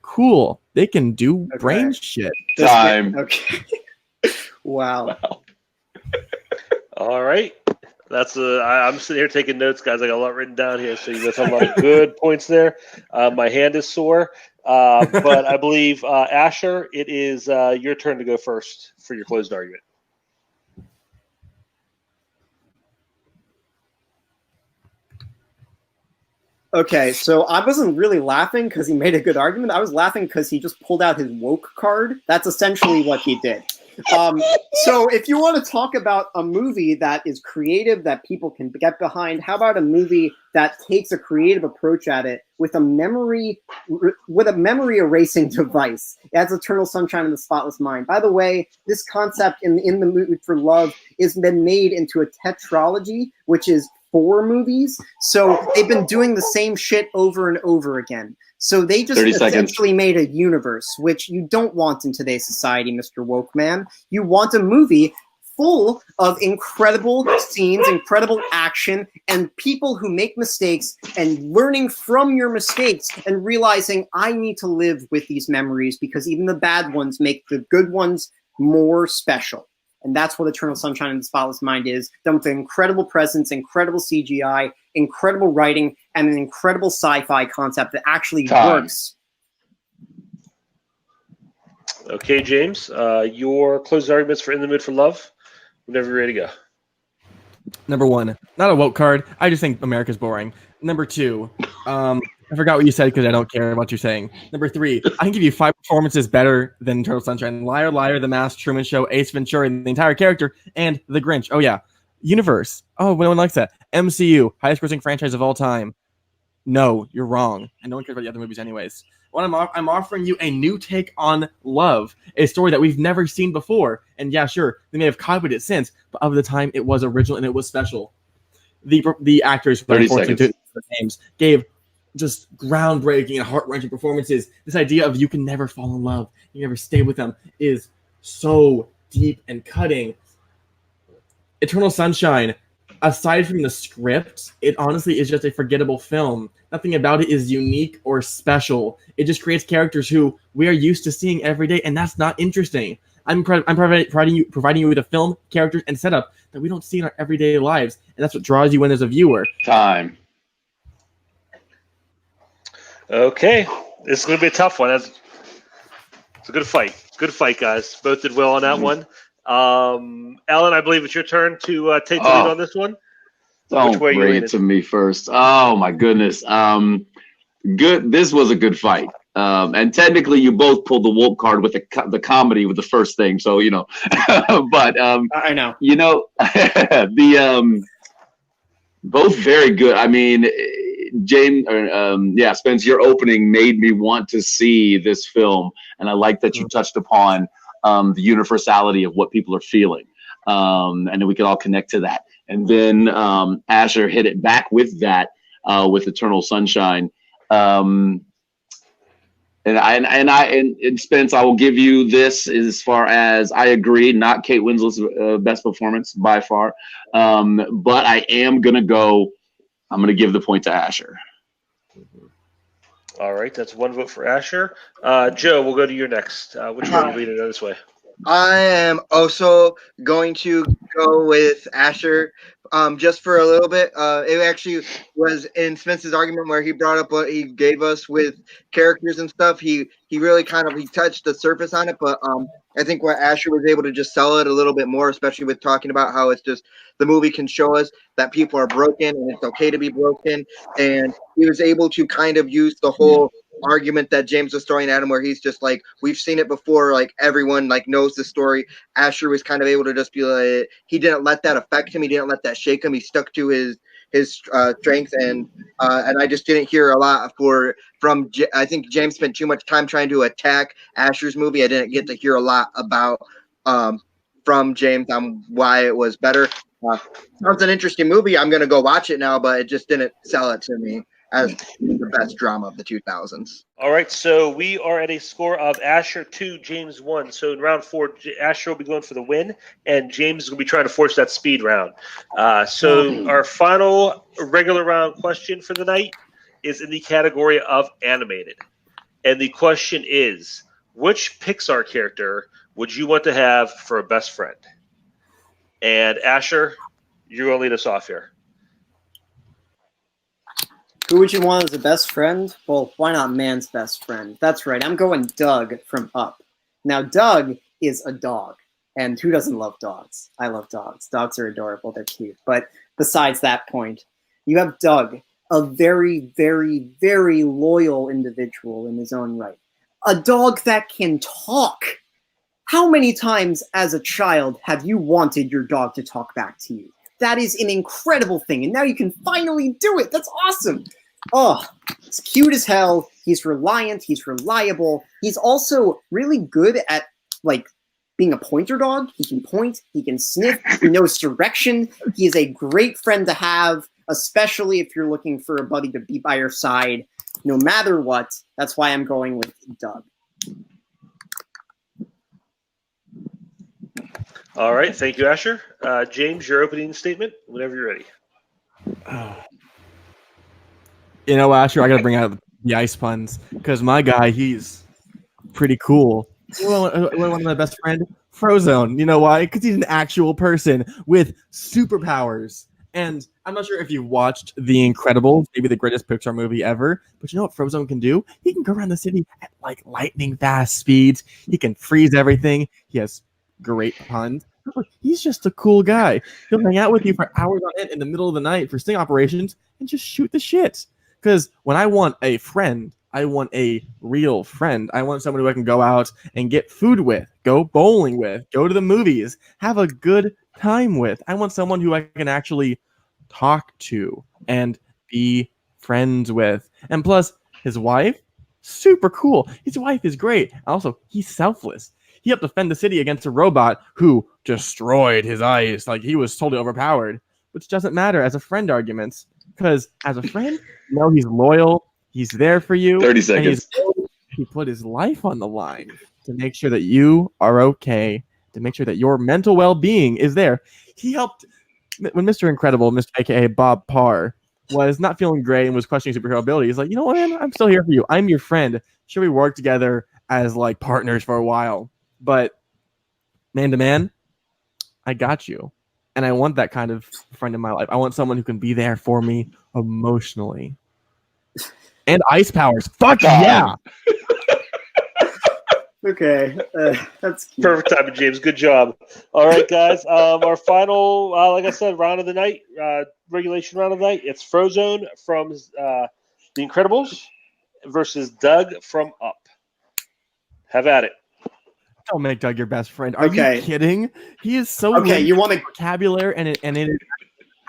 cool. They can do brain shit. Time. Okay. Wow. All right. That's I'm sitting here taking notes, guys. I got a lot written down here, so you got a lot of good points there. My hand is sore, but I believe Asher, it is your turn to go first for your closed argument. Okay, so I wasn't really laughing because he made a good argument. I was laughing because he just pulled out his woke card. That's essentially what he did. So if you want to talk about a movie that is creative, that people can get behind, how about a movie that takes a creative approach at it with a memory erasing device? That's Eternal Sunshine of the Spotless Mind. By the way, this concept in the Mood for Love has been made into a tetralogy, which is 4 movies. So they've been doing the same shit over and over again. So they just 30 seconds. essentially made a universe, which you don't want in today's society, Mr. Woke Man. You want a movie full of incredible scenes, incredible action, and people who make mistakes and learning from your mistakes and realizing I need to live with these memories because even the bad ones make the good ones more special. And that's what Eternal Sunshine of the Spotless Mind is, done with incredible presence, incredible CGI, incredible writing, and an incredible sci-fi concept that actually works. Okay, James, your closing arguments for In the Mood for Love, whenever you're ready to go. Number 1, not a woke card. I just think America's boring. Number 2, I forgot what you said because I don't care what you're saying. Number 3, I can give you 5 performances better than Eternal Sunshine. Liar, Liar, The Mask, Truman Show, Ace Ventura, and the entire character, and The Grinch. Oh, yeah. Universe. Oh, no one likes that. MCU, highest grossing franchise of all time. No, you're wrong. And no one cares about the other movies anyways. What I'm offering you a new take on love, a story that we've never seen before. And yeah, sure, they may have copied it since, but of the time, it was original and it was special. The actors, 30 seconds. Names, gave just groundbreaking and heart-wrenching performances. This idea of you can never fall in love, you never stay with them, is so deep and cutting. Eternal Sunshine, aside from the script, it honestly is just a forgettable film. Nothing about it is unique or special. It just creates characters who we are used to seeing every day, and that's not interesting. I'm providing you with a film, characters, and setup that we don't see in our everyday lives, and that's what draws you in as a viewer. Time. Okay, this is going to be a tough one. It's a good fight. Good fight, guys. Both did well on that one. Alan, I believe it's your turn to take the lead on this one. Don't bring it to me first. Oh, my goodness. Good. This was a good fight. And technically, you both pulled the woke card with the comedy with the first thing. So, you know. But, I know. You know, both very good. I mean, James, Spence, your opening made me want to see this film, and I like that you touched upon the universality of what people are feeling, and then we could all connect to that. And then Asher hit it back with that with Eternal Sunshine, and Spence, I will give you this as far as I agree, not Kate Winslet's best performance by far, but I am gonna go. I'm going to give the point to Asher. All right, that's 1 vote for Asher. Joe, we'll go to you next. Which one are you leading this way? I am also going to go with Asher just for a little bit. It actually was in Spence's argument where he brought up what he gave us with characters and stuff. He really he touched the surface on it, but I think what Asher was able to just sell it a little bit more, especially with talking about how it's just the movie can show us that people are broken and it's okay to be broken. And he was able to kind of use the whole argument that James was throwing at him where he's just like, we've seen it before, like everyone like knows the story. Asher was kind of able to just be like, he didn't let that affect him, he didn't let that shake him, he stuck to his strength, and I just didn't hear a lot from I think James spent too much time trying to attack Asher's movie. I didn't get to hear a lot about from James on why it was better. Sounds an interesting movie. I'm gonna go watch it now, but it just didn't sell it to me as the best drama of the 2000s. All right, so we are at a score of Asher 2, James 1. So in round 4, Asher will be going for the win, and James is going to be trying to force that speed round. So our final regular round question for the night is in the category of animated. And the question is, which Pixar character would you want to have for a best friend? And Asher, you're going to lead us off here. Who would you want as a best friend? Well, why not man's best friend? That's right. I'm going Doug from Up. Now, Doug is a dog. And who doesn't love dogs? I love dogs. Dogs are adorable. They're cute. But besides that point, you have Doug, a very, very, very loyal individual in his own right. A dog that can talk. How many times as a child have you wanted your dog to talk back to you? That is an incredible thing. And now you can finally do it. That's awesome. Oh, it's cute as hell. He's reliant. He's reliable. He's also really good at, like, being a pointer dog. He can point. He can sniff. He knows direction. He is a great friend to have. especially if you're looking for a buddy to be by your side no matter what. That's why I'm going with Doug. All right, thank you, Asher. James, your opening statement, whenever you're ready. You know, Asher, I gotta bring out the ice puns because my guy, he's pretty cool. One of my best friend, Frozone. You know why? Because he's an actual person with superpowers. And I'm not sure if you've watched The Incredibles, maybe the greatest Pixar movie ever, but you know what Frozone can do? He can go around the city at like lightning fast speeds. He can freeze everything. He has great puns. He's just a cool guy. He'll hang out with you for hours on end in the middle of the night for sting operations and just shoot the shit. Because when I want a friend, I want a real friend. I want someone who I can go out and get food with, go bowling with, go to the movies, have a good time with. I want someone who I can actually talk to and be friends with. And plus, his wife, super cool. His wife is great. Also, he's selfless. He helped defend the city against a robot who destroyed his ice. Like, he was totally overpowered, which doesn't matter as a friend argument. Because as a friend, you know he's loyal. He's there for you. 30 seconds. He put his life on the line to make sure that you are okay, to make sure that your mental well-being is there. He helped when Mr. Incredible, Mr. AKA Bob Parr, was not feeling great and was questioning superhero ability. He's like, you know what, man? I'm still here for you. I'm your friend. Should we work together as like partners for a while? But man to man, I got you. And I want that kind of friend in my life. I want someone who can be there for me emotionally. And ice powers. Fuck yeah. Okay. That's cute. Perfect timing, James. Good job. All right, guys. Our final, like I said, round of the night, regulation round of the night. It's Frozone from The Incredibles versus Doug from Up. Have at it. Don't make Doug your best friend. Are you kidding? He is so okay. You want to vocabulary and in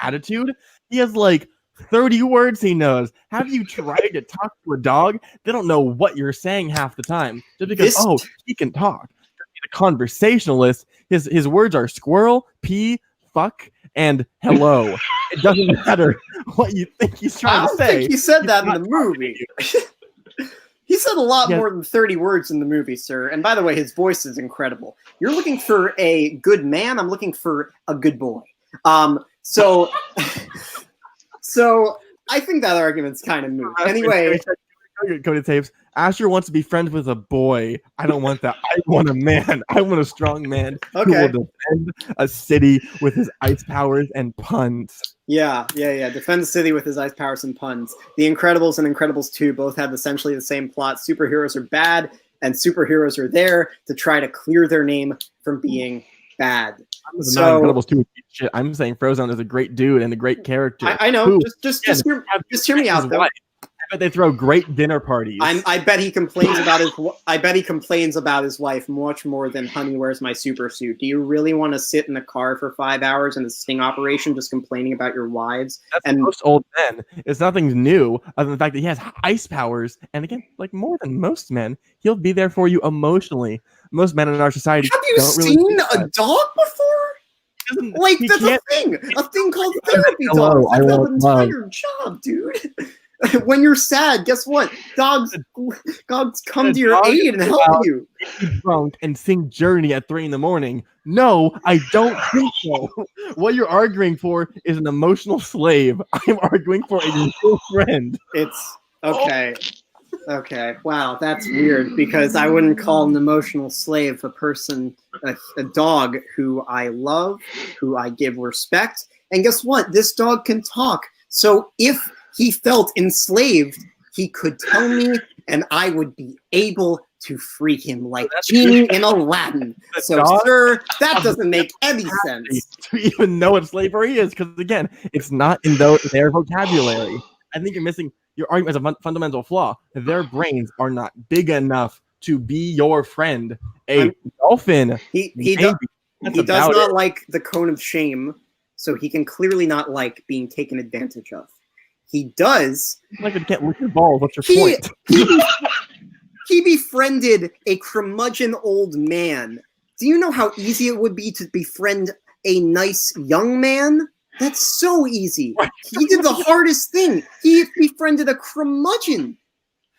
attitude. He has like 30 words he knows. Have you tried to talk to a dog? They don't know what you're saying half the time. Just because he can talk. He's a conversationalist. His words are squirrel, pee, fuck, and hello. It doesn't matter what you think he's trying to say. I don't think he said that in the movie. He said a lot more than 30 words in the movie, sir. And by the way, his voice is incredible. You're looking for a good man. I'm looking for a good boy. So I think that argument's kind of moot. Anyway, Cody Tapes. Asher wants to be friends with a boy. I don't want that. I want a man. I want a strong man who will defend a city with his ice powers and puns. Yeah. Defend the city with his ice powers and puns. The Incredibles and Incredibles 2 both have essentially the same plot. Superheroes are bad, and superheroes are there to try to clear their name from being bad. So, Incredibles 2 shit. I'm saying Frozone is a great dude and a great character. I know. Just hear me out, though. I bet they throw great dinner parties. I bet he complains about his. I bet he complains about his wife much more than "Honey, where's my super suit?" Do you really want to sit in the car for 5 hours in a sting operation just complaining about your wives? That's most old men. It's nothing new other than the fact that he has ice powers, and again, like more than most men, he'll be there for you emotionally. Most men in our society have you seen a dog before? Like that's a thing called therapy dogs. That's an entire job, dude. When you're sad, guess what? Dogs come to your aid and help you. Drunk and sing Journey at 3 a.m. No, I don't think so. What you're arguing for is an emotional slave. I'm arguing for a real friend. It's okay. Okay. Wow, that's weird because I wouldn't call an emotional slave a person, a dog who I love, who I give respect. And guess what? This dog can talk. So if he felt enslaved, he could tell me, and I would be able to free him like Genie in Aladdin. So, sir, that doesn't make any sense. To even know what slavery is, because again, it's not in their vocabulary. I think you're missing your argument as a fundamental flaw. Their brains are not big enough to be your friend. A dolphin. He does not like the cone of shame, so he can clearly not like being taken advantage of. He does. Like to get with your balls. What's your point? He befriended a curmudgeon old man. Do you know how easy it would be to befriend a nice young man? That's so easy. He did the hardest thing. He befriended a curmudgeon.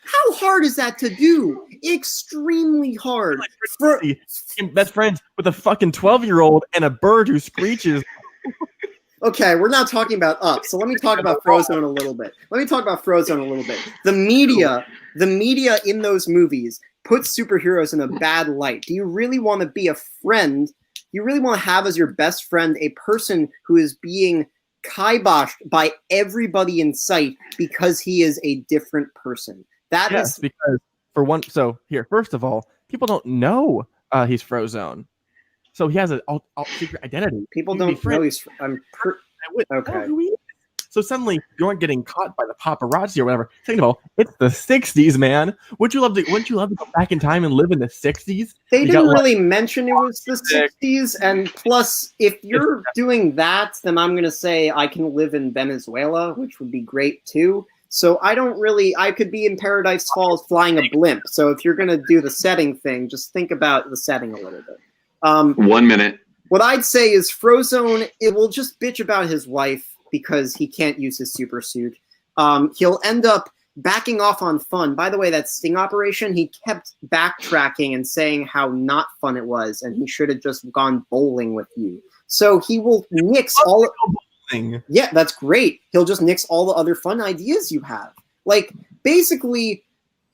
How hard is that to do? Extremely hard. Best friends with a fucking 12-year-old and a bird who screeches. Okay, we're not talking about Up, so let me talk about Frozone a little bit. The media in those movies puts superheroes in a bad light. Do you really want to be a friend? Do you really want to have as your best friend a person who is being kiboshed by everybody in sight because he is a different person? Yes, because for one, so here, first of all, people don't know he's Frozone. So he has an secret identity. People don't know he's. Okay. So suddenly you aren't getting caught by the paparazzi or whatever. Second of all, it's the '60s, man. Wouldn't you love to go back in time and live in the '60s? They didn't really mention it was the '60s, and plus, if you're doing that, then I'm gonna say I can live in Venezuela, which would be great too. So I could be in Paradise Falls flying a blimp. So if you're gonna do the setting thing, just think about the setting a little bit. 1 minute. What I'd say is Frozone, it will just bitch about his wife because he can't use his super suit. He'll end up backing off on fun. By the way, that sting operation, he kept backtracking and saying how not fun it was, and he should have just gone bowling with you. So he will nix all... Yeah, that's great. He'll just nix all the other fun ideas you have. Like, basically...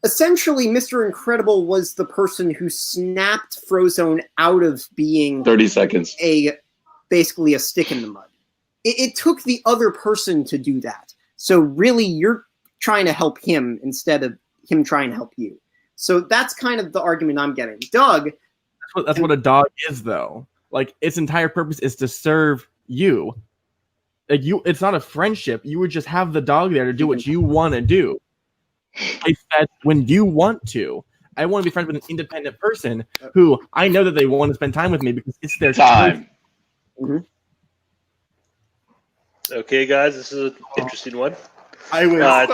Essentially, Mr. Incredible was the person who snapped Frozone out of being 30 seconds. Basically a stick in the mud. It took the other person to do that. So really, you're trying to help him instead of him trying to help you. So that's kind of the argument I'm getting. Doug. That's what a dog is, though. Like, its entire purpose is to serve you. Like, it's not a friendship. You would just have the dog there to do what you want to do. I said when you want to. I want to be friends with an independent person who I know that they want to spend time with me because it's their time. Mm-hmm. Okay, guys, this is an interesting one. I will.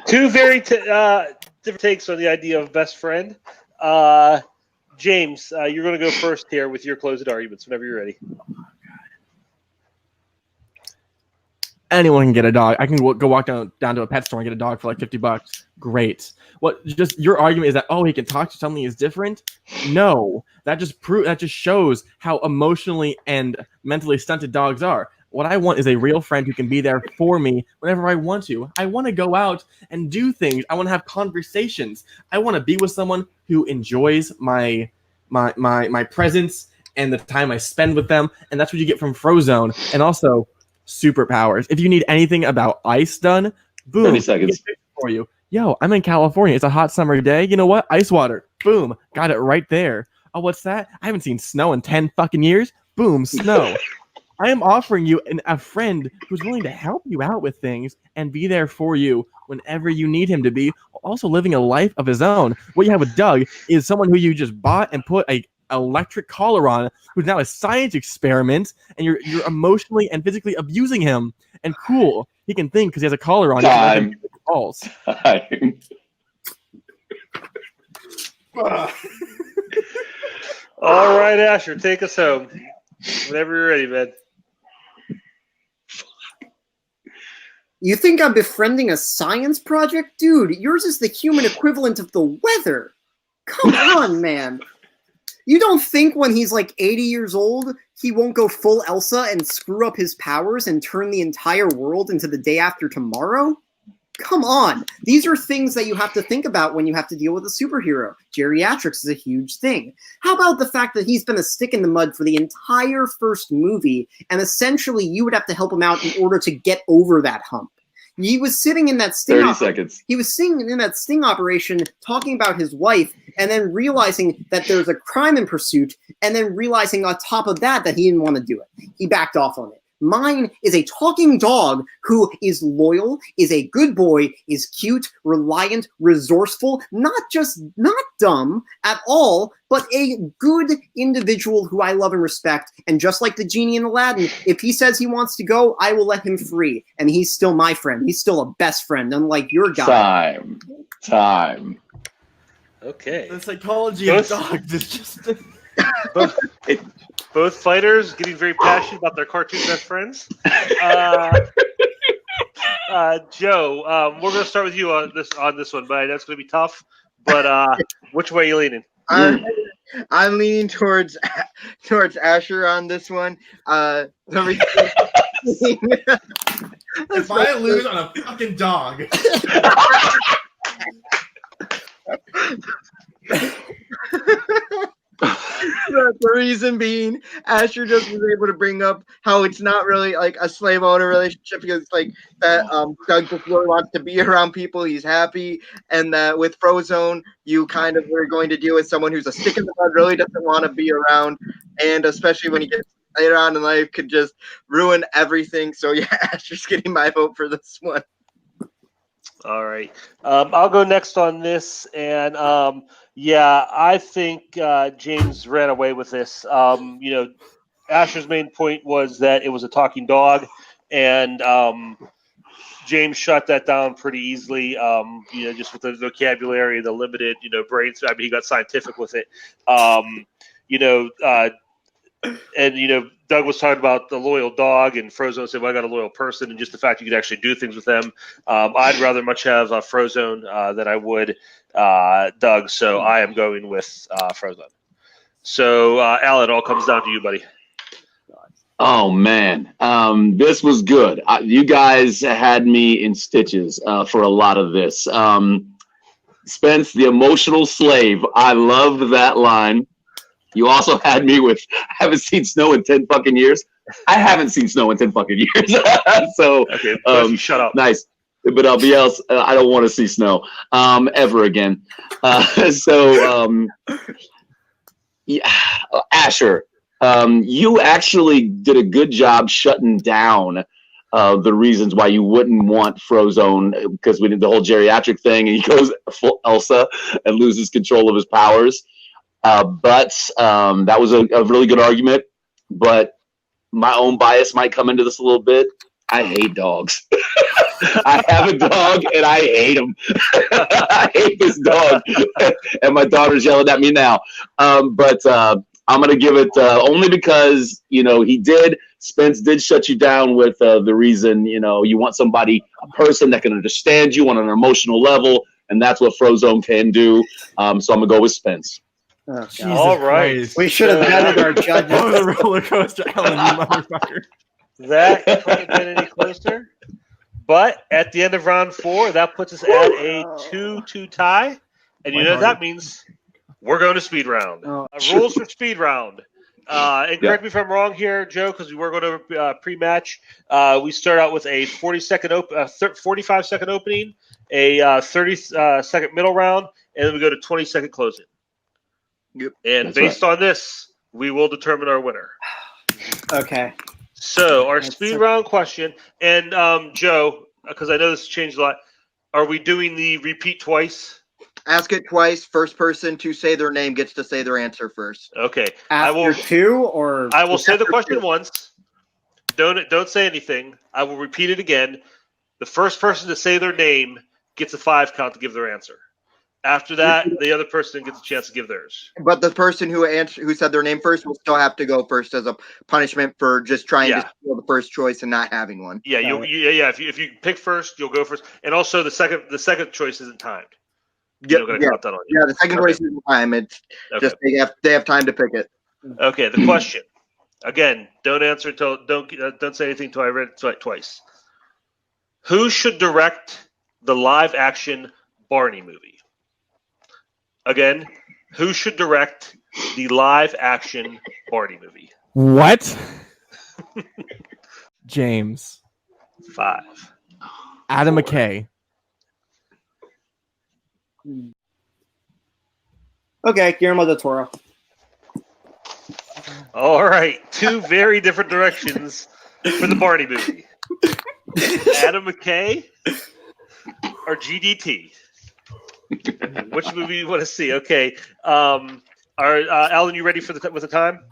Two very different takes on the idea of best friend. James, you're going to go first here with your closing arguments whenever you're ready. Anyone can get a dog. I can go walk down to a pet store and get a dog for like $50. Great. What? Just your argument is that he can talk to something is different? No, that just shows how emotionally and mentally stunted dogs are. What I want is a real friend who can be there for me whenever I want to. I want to go out and do things. I want to have conversations. I want to be with someone who enjoys my presence and the time I spend with them. And that's what you get from Frozone. And also superpowers. If you need anything about ice done, boom, 30 seconds for you. Yo, I'm in California. It's a hot summer day. You know what? Ice water. Boom. Got it right there. Oh, what's that? I haven't seen snow in 10 fucking years. Boom, snow. I am offering you a friend who's willing to help you out with things and be there for you whenever you need him to be, also living a life of his own. What you have with Doug is someone who you just bought and put a electric collar on, who's now a science experiment, and you're emotionally and physically abusing him. And cool, he can think because he has a collar on. Time. False. Time. All right, Asher, take us home. Whenever you're ready, man. You think I'm befriending a science project? Dude, yours is the human equivalent of the weather. Come on, man. You don't think when he's like 80 years old, he won't go full Elsa and screw up his powers and turn the entire world into the day after tomorrow? Come on. These are things that you have to think about when you have to deal with a superhero. Geriatrics is a huge thing. How about the fact that he's been a stick in the mud for the entire first movie, and essentially you would have to help him out in order to get over that hump? He was sitting in that sting 30 seconds. He was sitting in that sting operation talking about his wife, and then realizing that there's a crime in pursuit, and then realizing on top of that he didn't want to do it. He backed off on it. Mine is a talking dog who is loyal, is a good boy, is cute, reliant, resourceful, not dumb at all, but a good individual who I love and respect. And just like the genie in Aladdin, if he says he wants to go, I will let him free. And he's still my friend. He's still a best friend, unlike your guy. Time. Okay. The psychology of dogs is just... Both fighters getting very passionate about their cartoon best friends. Joe, we're going to start with you on this one, but I know it's going to be tough. But which way are you leaning? I'm leaning towards Asher on this one. If I lose on a fucking dog. The reason being, Asher just was able to bring up how it's not really like a slave owner relationship, because like that Doug before wants to be around people, he's happy, and that with Frozone you kind of are going to deal with someone who's a stick in the mud, really doesn't want to be around, and especially when he gets later on in life could just ruin everything. So yeah, Asher's getting my vote for this one. All right. I'll go next on this, and yeah, I think James ran away with this. Asher's main point was that it was a talking dog, and James shut that down pretty easily. Just with the vocabulary, the limited, brains. I mean, he got scientific with it. And Doug was talking about the loyal dog, and Frozone said, "Well, I got a loyal person," and just the fact you could actually do things with them. I'd rather much have Frozone than I would Doug, so I am going with Frozone. So, Al, it all comes down to you, buddy. Oh man, this was good. You guys had me in stitches for a lot of this. Spence, the emotional slave. I loved that line. You also had me with haven't seen snow in 10 fucking years. I haven't seen snow in 10 fucking years. So okay, shut up. Nice. But I don't want to see snow ever again. Yeah, Asher, you actually did a good job shutting down the reasons why you wouldn't want Frozone, because we did the whole geriatric thing, and he goes full Elsa and loses control of his powers. But that was a really good argument. But my own bias might come into this a little bit. I hate dogs. I have a dog and I hate him. I hate this dog. And my daughter's yelling at me now. But I'm going to give it only because, Spence did shut you down with the reason, you want somebody, a person that can understand you on an emotional level. And that's what Frozone can do. So I'm going to go with Spence. Oh, all right. Christ. We should have vetted our judges. Oh, the roller coaster, Alan, you motherfucker. That couldn't have been any closer. But at the end of round 4, that puts us at a 2-2 tie. And you know what that means? We're going to speed round. Rules for speed round. And correct me if I'm wrong here, Joe, because we were going to pre-match. We start out with a 45-second opening, a 30-second middle round, and then we go to 20-second closing. Yep. And That's based on this, we will determine our winner. Okay. So our speed round question, and Joe, because I know this has changed a lot, are we doing the repeat twice? Ask it twice. First person to say their name gets to say their answer first. Okay. After 2 or I will say the question once. Don't say anything. I will repeat it again. The first person to say their name gets a 5 count to give their answer. After that, the other person gets a chance to give theirs. But the person who said their name first will still have to go first as a punishment for just trying to steal the first choice and not having one. Yeah, If you pick first, you'll go first. And also, the second choice isn't timed. Count that on you. Yeah, the second choice isn't timed. It's just they have time to pick it. Okay, the question. Again, don't answer until don't say anything until I read it twice. Who should direct the live-action Barney movie? Again, who should direct the live-action Barney movie? What? James. 5. Adam McKay. Okay, Guillermo del Toro. All right, 2 very different directions for the Barney movie. Adam McKay or GDT? Which movie you want to see? Okay. Alan, you ready with the time?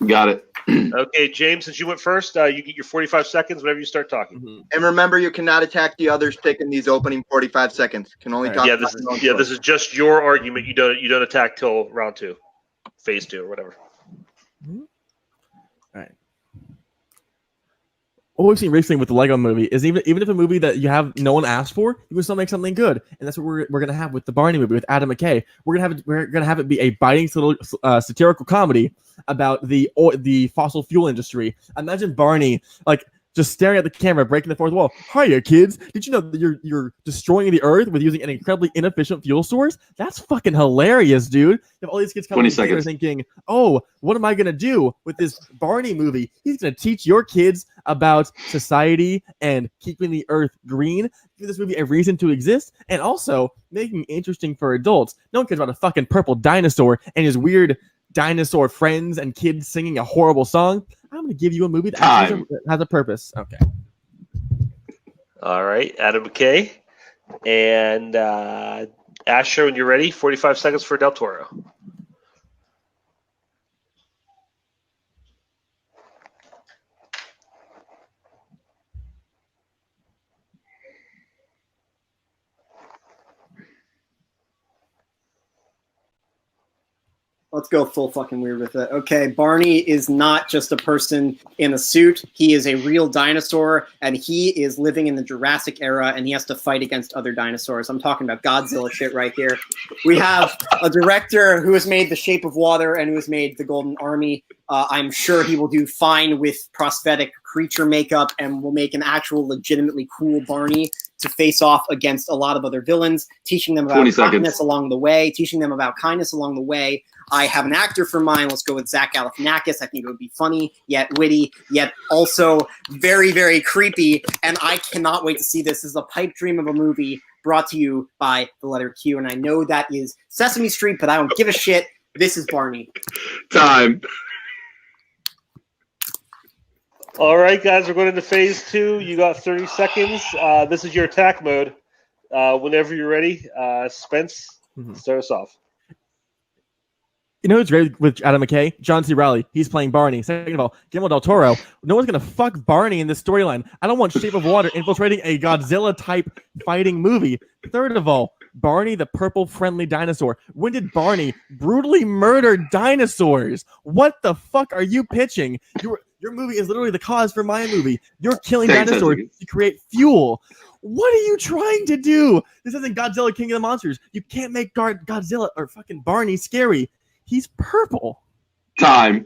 Got it. Okay, James, since you went first, you get your 45 seconds whenever you start talking. Mm-hmm. And remember, you cannot attack the other's pick in these opening 45 seconds. You can only talk. Yeah, this is just your argument. You don't attack till round 2, phase 2, or whatever. All right. What we've seen recently with the Lego movie is even if a movie that you have no one asked for, you can still make something good, and that's what we're gonna have with the Barney movie with Adam McKay. We're gonna have it be a biting little satirical comedy about the fossil fuel industry. Imagine Barney like just staring at the camera, breaking the fourth wall. Hiya, kids! Did you know that you're destroying the Earth with using an incredibly inefficient fuel source? That's fucking hilarious, dude. If all these kids come 20 in the theater seconds. thinking, "Oh, what am I gonna do with this Barney movie? He's gonna teach your kids about society and keeping the Earth green. Give this movie a reason to exist, and also making it interesting for adults. No one cares about a fucking purple dinosaur and his weird dinosaur friends and kids singing a horrible song. I'm going to give you a movie that actually has a purpose." Okay. All right, Adam McKay. And Asher, when you're ready, 45 seconds for Del Toro. Let's go full fucking weird with it. Okay, Barney is not just a person in a suit. He is a real dinosaur, and he is living in the Jurassic era, and he has to fight against other dinosaurs. I'm talking about Godzilla shit right here. We have a director who has made The Shape of Water and who has made The Golden Army. I'm sure he will do fine with prosthetic creature makeup and will make an actual legitimately cool Barney to face off against a lot of other villains, teaching them about kindness along the way. I have an actor for mine. Let's go with Zach Galifianakis. I think it would be funny, yet witty, yet also very, very creepy. And I cannot wait to see this. This is a pipe dream of a movie brought to you by the letter Q. And I know that is Sesame Street, but I don't give a shit. This is Barney. Time. All right, guys, we're going into phase 2. You got 30 seconds. This is your attack mode. Whenever you're ready, Spence, start us off. You know who's great with Adam McKay? John C. Reilly. He's playing Barney. Second of all, Guillermo del Toro. No one's going to fuck Barney in this storyline. I don't want Shape of Water infiltrating a Godzilla-type fighting movie. Third of all, Barney the purple-friendly dinosaur. When did Barney brutally murder dinosaurs? What the fuck are you pitching? Your movie is literally the cause for my movie. You're killing dinosaurs to create fuel. What are you trying to do? This isn't Godzilla King of the Monsters. You can't make Godzilla or fucking Barney scary. He's purple. Time.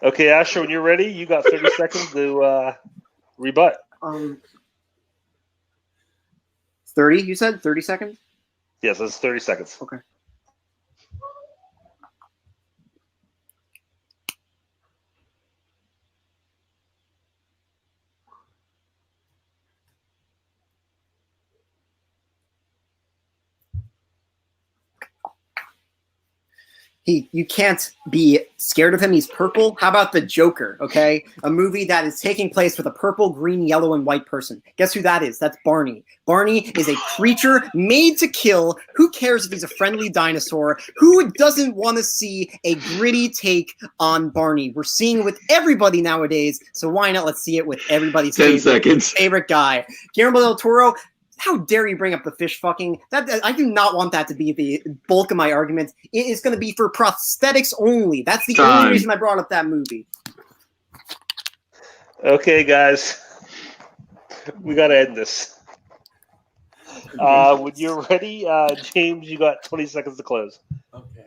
Okay, Asher, when you're ready, you got 30 seconds to rebut. 30, you said? 30 seconds? Yes, that's 30 seconds. Okay. You can't be scared of him. He's purple. How about the Joker, okay? A movie that is taking place with a purple, green, yellow, and white person. Guess who that is? That's Barney. Barney is a creature made to kill. Who cares if he's a friendly dinosaur? Who doesn't want to see a gritty take on Barney? We're seeing it with everybody nowadays, so why not let's see it with everybody's 10 seconds. favorite guy. Guillermo del Toro, how dare you bring up the fish fucking? I do not want that to be the bulk of my argument. It is going to be for prosthetics only. That's the only reason I brought up that movie. Okay, guys. We got to end this. When you're ready, James, you got 20 seconds to close. Okay.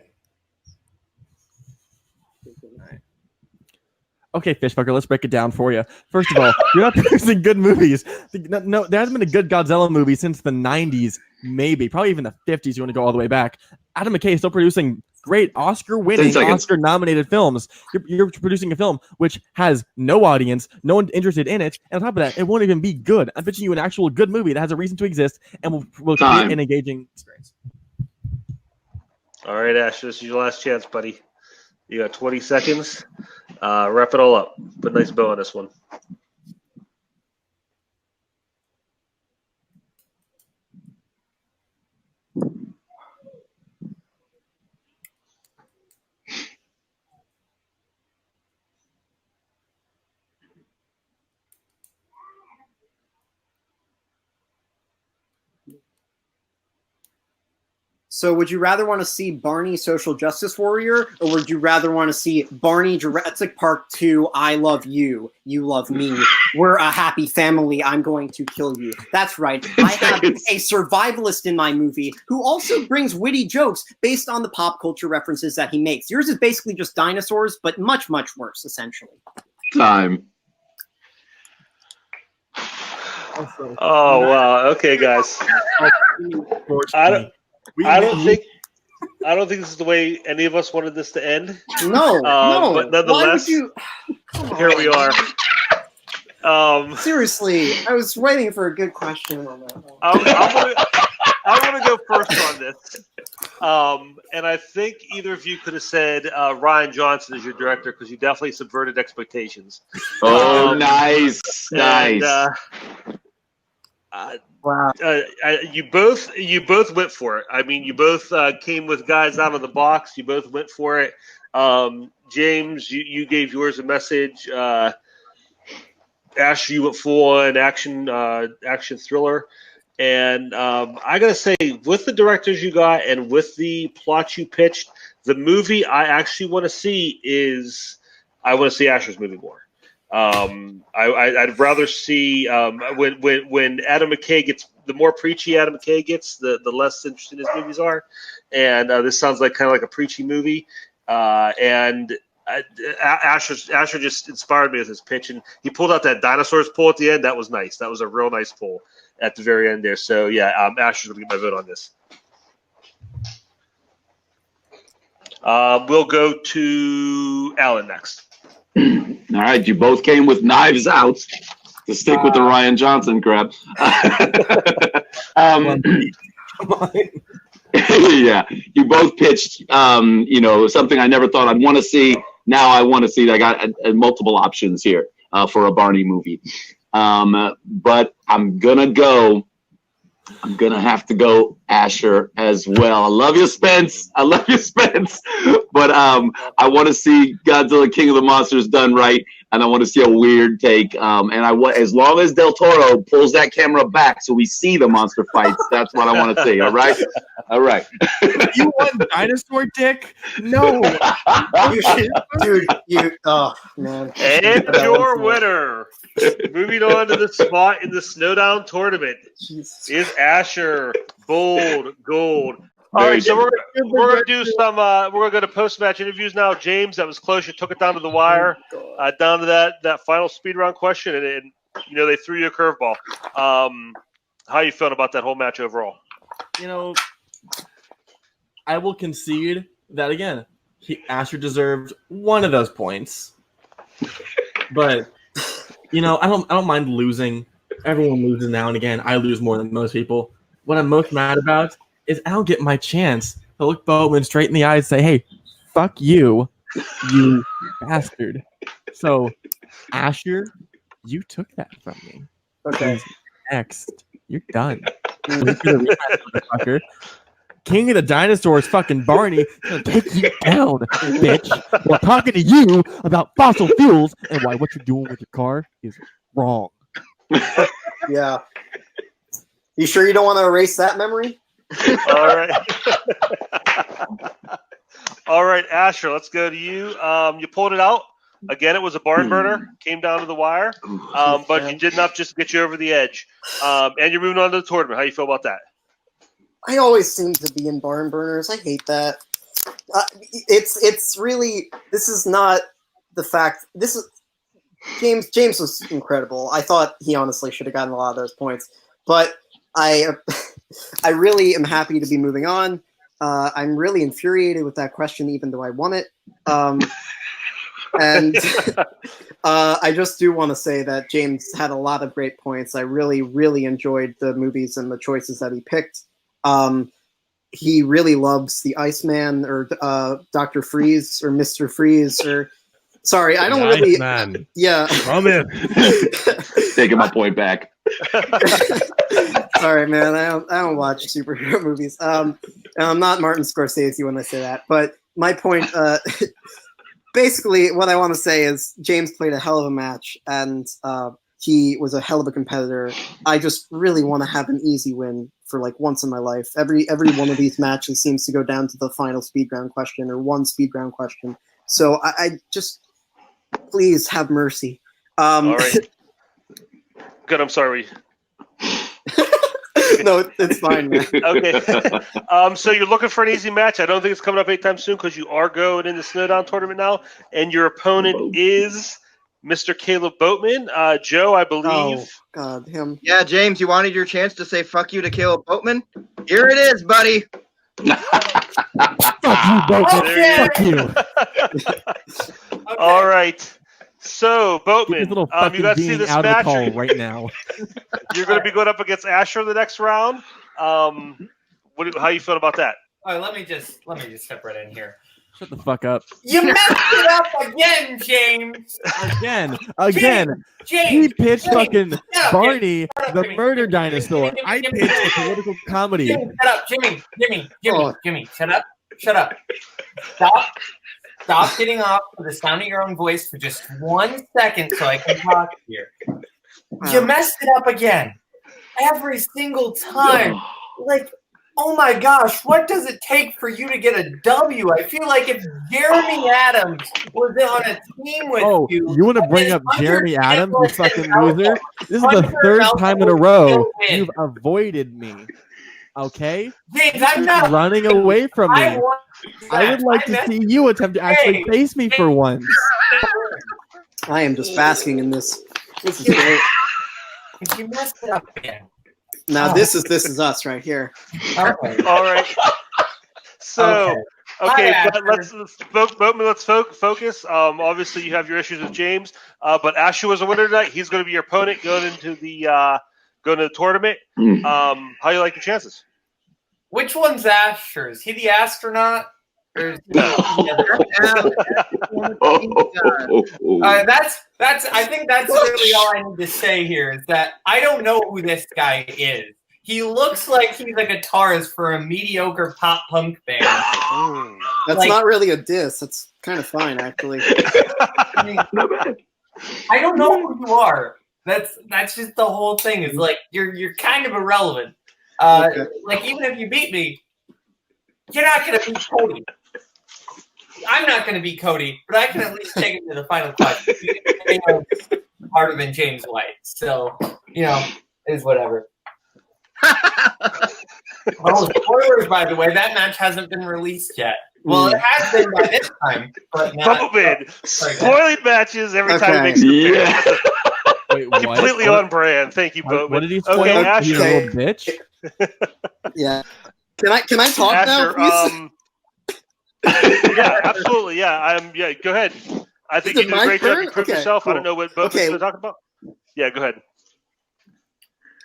Okay, Fishfucker, let's break it down for you. First of all, you're not producing good movies. No, there hasn't been a good Godzilla movie since the 90s, maybe. Probably even the 50s, you want to go all the way back. Adam McKay is still producing great Oscar-winning, Oscar-nominated films. You're producing a film which has no audience, no one interested in it, and on top of that, it won't even be good. I'm pitching you an actual good movie that has a reason to exist and will create an engaging experience. All right, Ash, this is your last chance, buddy. You got 20 seconds. Wrap it all up. Put a nice bow on this one. So would you rather want to see Barney Social Justice Warrior, or would you rather want to see Barney Jurassic Park 2, I Love You, You Love Me, we're a happy family, I'm going to kill you? That's right. I have a survivalist in my movie who also brings witty jokes based on the pop culture references that he makes. Yours is basically just dinosaurs, but much, much worse, essentially. Time. Oh wow. Okay, guys. I don't think this is the way any of us wanted this to end. No, no. But nonetheless, here we are. Seriously, I was waiting for a good question on that one. I want to go first on this. And I think either of you could have said Ryan Johnson is your director because you definitely subverted expectations. Oh, nice. Wow. You both went for it. I mean, you both came with guys out of the box. You both went for it. James, you gave yours a message. Ash, you went full on action thriller. And I gotta say, with the directors you got and with the plot you pitched, the movie I actually want to see is Asher's movie more. I'd rather see when Adam McKay gets, the more preachy Adam McKay gets, the less interesting his movies are. And this sounds like kind of like a preachy movie. And Asher just inspired me with his pitch, and he pulled out that dinosaurs pull at the end. That was nice. That was a real nice pull at the very end there. So yeah, Asher's gonna get my vote on this. We'll go to Alan next. All right, you both came with Knives Out to stick with the Ryan Johnson crap. Yeah, you both pitched, something I never thought I'd want to see. Now I want to see. I got multiple options here for a Barney movie, but I'm gonna have to go Asher as well. I love you, Spence. But I want to see Godzilla King of the Monsters done right, and I want to see a weird take. As long as Del Toro pulls that camera back so we see the monster fights, that's what I want to see. All right. You want dinosaur dick? No. Dude, oh man. And your winner, moving on to the spot in the Snowdown tournament, is Asher. Bold gold. All right, so we're gonna do some. We're gonna go to post-match interviews now. James, that was close. You took it down to the wire, down to that final speed round question, and they threw you a curveball. How you feeling about that whole match overall? I will concede that again. Asher deserved one of those points, but I don't mind losing. Everyone loses now and again. I lose more than most people. What I'm most mad about is I don't get my chance to look Boatman straight in the eye and say, hey, fuck you, you bastard. So, Asher, you took that from me. Okay. Next, you're done. King of the Dinosaurs, fucking Barney, gonna take you down, bitch. We're talking to you about fossil fuels and why what you're doing with your car is wrong. Yeah. You sure you don't want to erase that memory? All right. All right, Asher, let's go to you. You pulled it out. Again, it was a barn burner. Came down to the wire. But you did enough just to get you over the edge. And you're moving on to the tournament. How you feel about that? I always seem to be in barn burners. I hate that. It's really, this is not the fact. This is James was incredible. I thought he honestly should have gotten a lot of those points. But I really am happy to be moving on. I'm really infuriated with that question, even though I won it. And I just do want to say that James had a lot of great points. I really, really enjoyed the movies and the choices that he picked. He really loves the Iceman or Dr. Freeze or Mr. Freeze or... Sorry, I don't really... Man. Yeah. Come in. Taking my point back. Sorry, man. I don't watch superhero movies. And I'm not Martin Scorsese when I say that. But my point, basically, what I want to say is James played a hell of a match, and He was a hell of a competitor. I just really want to have an easy win for like once in my life. Every one of these matches seems to go down to the final speed round question or one speed round question. So I just please have mercy. All right. Good. I'm sorry. No, it's fine, man. Okay. So you're looking for an easy match. I don't think it's coming up anytime soon because you are going in the Snowdown tournament now, and your opponent is Mr. Caleb Boatman. Joe, I believe. Oh, God, him. Yeah, James, you wanted your chance to say fuck you to Caleb Boatman? Here it is, buddy. Fuck you, Boatman. Fuck you. All right. So, Get Boatman, this little you fucking got to see being this out of match. the call right now. You're going to be going up against Asher the next round. How you feel about that? All right, let me just step right in here. Shut the fuck up. You messed it up again, James. Again. James, He pitched fucking Shut up, Barney, Shut up, the Jimmy. murder Jimmy, dinosaur. Jimmy, I Jimmy, pitched a Jimmy. political comedy. Jimmy, shut up, Jimmy, Oh. Jimmy, shut up. Stop getting off for the sound of your own voice for just 1 second so I can talk here. You messed it up again. Every single time. Like, oh my gosh, what does it take for you to get a W? I feel like if Jeremy Adams was on a team with Oh, you. you want to bring up Jeremy Adams, you fucking loser? This is the third time in a row you've avoided me. Okay? James, I'm not running away from me. I would like to messed- see you attempt to actually Hey, face me for once. I am just basking in this. This is great. You messed it up again. Now this is us right here. Okay. All right. So, okay, Hi, but Boatman, let's focus. Obviously, you have your issues with James, but Asher was a winner tonight. He's going to be your opponent going into the tournament. How you like your chances? Which one's Asher? Is he the astronaut? Or is he that's I think that's really all I need to say here is that I don't know who this guy is. He looks like he's a guitarist for a mediocre pop punk band. That's Like- not really a diss. That's kind of fine, actually. I mean, I don't know who you are. That's just the whole thing. Is like you're kind of irrelevant. Okay. Like even if you beat me, you're not gonna beat Cody. I'm not gonna beat Cody, but I can at least take him to the final question. Harder than James White, so it is whatever. Oh, spoilers, by the way, that match hasn't been released yet. Well, it has been by this time, but not. Boatman, spoiling matches every time he Okay. makes it appearance. Wait, what? Completely on brand. Thank you, Boatman. What did he spoil? Okay, You Asher. little bitch. Yeah. Can I talk now, Asher, please? yeah, absolutely. Yeah, go ahead. I think Is you it did a my great job. turn? You proved Okay, yourself. I cool. don't know what Boatman's Okay. going to talk about. Yeah, go ahead.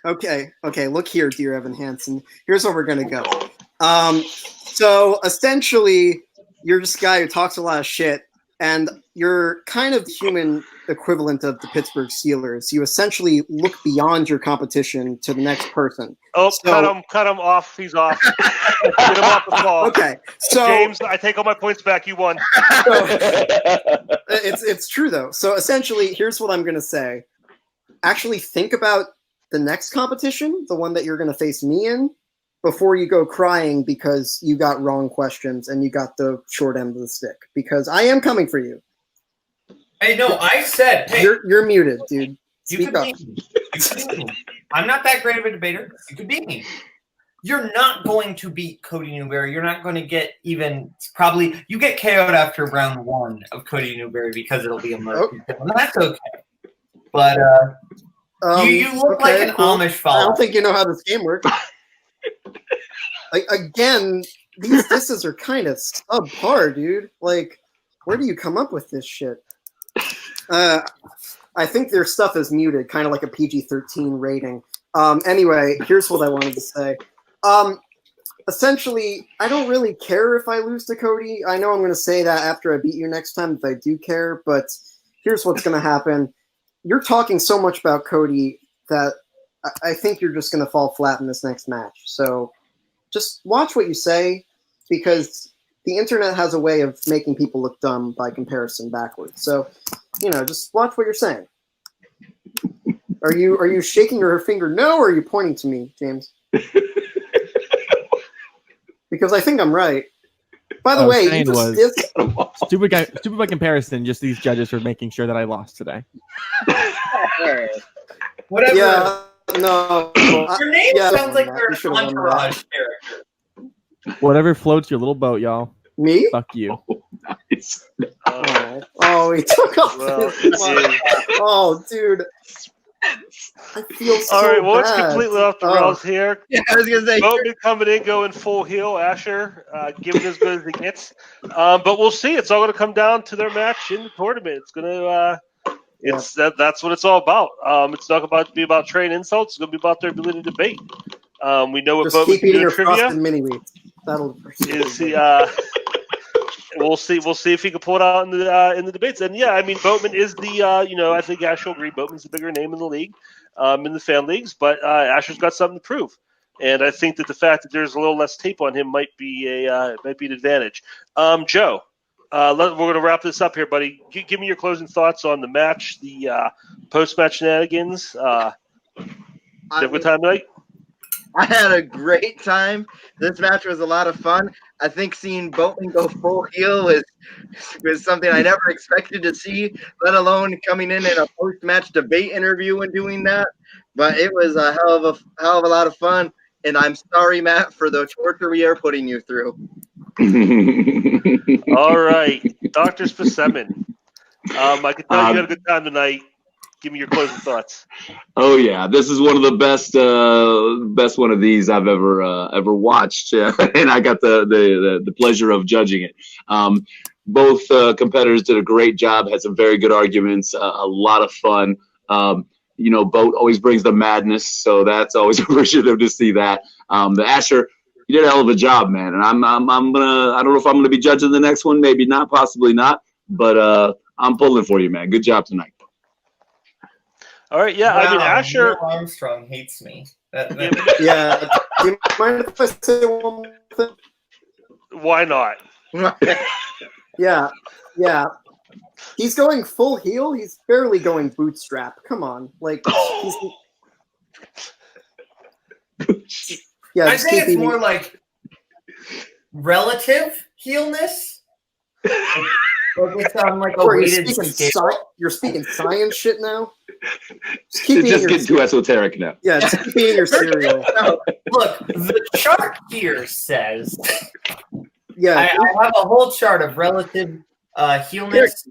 Okay. Look here, dear Evan Hansen. Here's where we're gonna go. So essentially, you're just a guy who talks a lot of shit, and you're kind of the human equivalent of the Pittsburgh Steelers. You essentially look beyond your competition to the next person. Oh, So- cut him off. He's off. Get him off the ball. Okay, so James, I take all my points back. You won. it's true though. So essentially, here's what I'm gonna say. Actually, think about the next competition, the one that you're gonna face me in, before you go crying because you got wrong questions and you got the short end of the stick. Because I am coming for you. Hey, no, I said, hey, You're muted, dude. you Speak could up. beat me. You could beat me. I'm not that great of a debater. You could beat me. You're not going to beat Cody Newberry. You're not going to get even probably. You get KO'd after round 1 of Cody Newberry because it'll be a mercy. And that's okay. But you look like an Amish I fellow. don't think you know how this game works. Again, these disses are kind of subpar, dude. Like, where do you come up with this shit? I think their stuff is muted, kind of like a PG-13 rating. Anyway, here's what I wanted to say. Essentially, I don't really care if I lose to Cody. I know I'm going to say that after I beat you next time if I do care, but here's what's going to happen. You're talking so much about Cody that I think you're just going to fall flat in this next match. So just watch what you say, because the internet has a way of making people look dumb by comparison backwards. So, just watch what you're saying. Are you shaking your finger no, or are you pointing to me, James? Because I think I'm right. By the way, saying you just was- dissed- Stupid by comparison. Just these judges are making sure that I lost today. Whatever. Yeah, no. Your name Yeah, sounds like you you're should've an won that. entourage character. Whatever floats your little boat, y'all. Me? Fuck you. Nice. Oh, he took off Well, his glove. Oh, dude. I feel so All right, well, it's bad. completely off the Oh. rails here. Yeah, I was gonna say. Boatman coming in, going full heel. Asher giving as good as he gets. But we'll see. It's all going to come down to their match in the tournament. It's going to. That's what it's all about. It's not about to be about trade insults. It's going to be about their ability to debate. We know what Just Boatman keep can eating do in your trivia. frosted mini wheats. That'll. Is he? We'll see if he can pull it out in the debates. And yeah, I mean, Boatman is the I think Asher will agree. Boatman's the bigger name in the league, in the fan leagues. But Asher's got something to prove, and I think that the fact that there's a little less tape on him might be an advantage. Joe, we're going to wrap this up here, buddy. Give me your closing thoughts on the match, the post-match shenanigans. Did you have a good time tonight? I had a great time. This match was a lot of fun. I think seeing Boatman go full heel was something I never expected to see, let alone coming in a post-match debate interview and doing that. But it was a hell of a lot of fun. And I'm sorry, Matt, for the torture we are putting you through. All right, Dr. Specimen. I can tell you had a good time tonight. Give me your closing thoughts. Oh yeah, this is one of the best one of these I've ever watched, and I got the pleasure of judging it. Both competitors did a great job. Had some very good arguments. A lot of fun. Boat always brings the madness, so that's always appreciative to see that. The Asher, you did a hell of a job, man. And I'm gonna. I don't know if I'm gonna be judging the next one. Maybe not. Possibly not. But I'm pulling for you, man. Good job tonight. All right, yeah. Wow, I mean, Asher. Neil Armstrong hates me. Yeah. Do you mind if I say one more thing? Why not? Yeah. He's going full heel. He's barely going bootstrap. Come on, like he's. Yeah, I just think keep it's eating. more like relative heelness. It's on like a Or weighted scale. you're speaking science shit now. Just keep It's eating just your getting too esoteric now. Yeah, just keep eating your cereal. Look, the chart here says Yeah. I have a whole chart of relative heelness.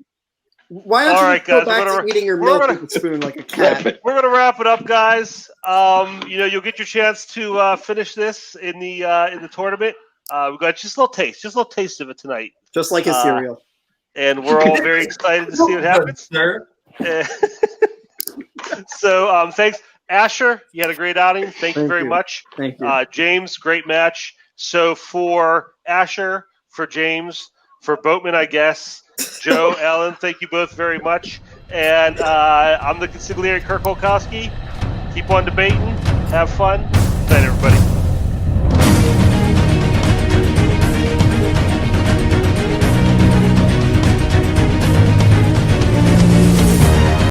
Why don't All you right, go guys, back we're to gonna- eating your we're milk gonna- with a spoon like a cat? We're gonna wrap it up, guys. You'll get your chance to finish this in the tournament. We got just a little taste of it tonight, Just like his cereal. and we're all very excited to see what happens. Sir. So, thanks, Asher. You had a great outing. Thank you Thank very you. much. Thank you. James, great match. So for Asher, for James, for Boatman, I guess. Joe, Ellen, thank you both very much. And I'm the consigliere Kirk Olkowski. Keep on debating. Have fun. Good night, everybody.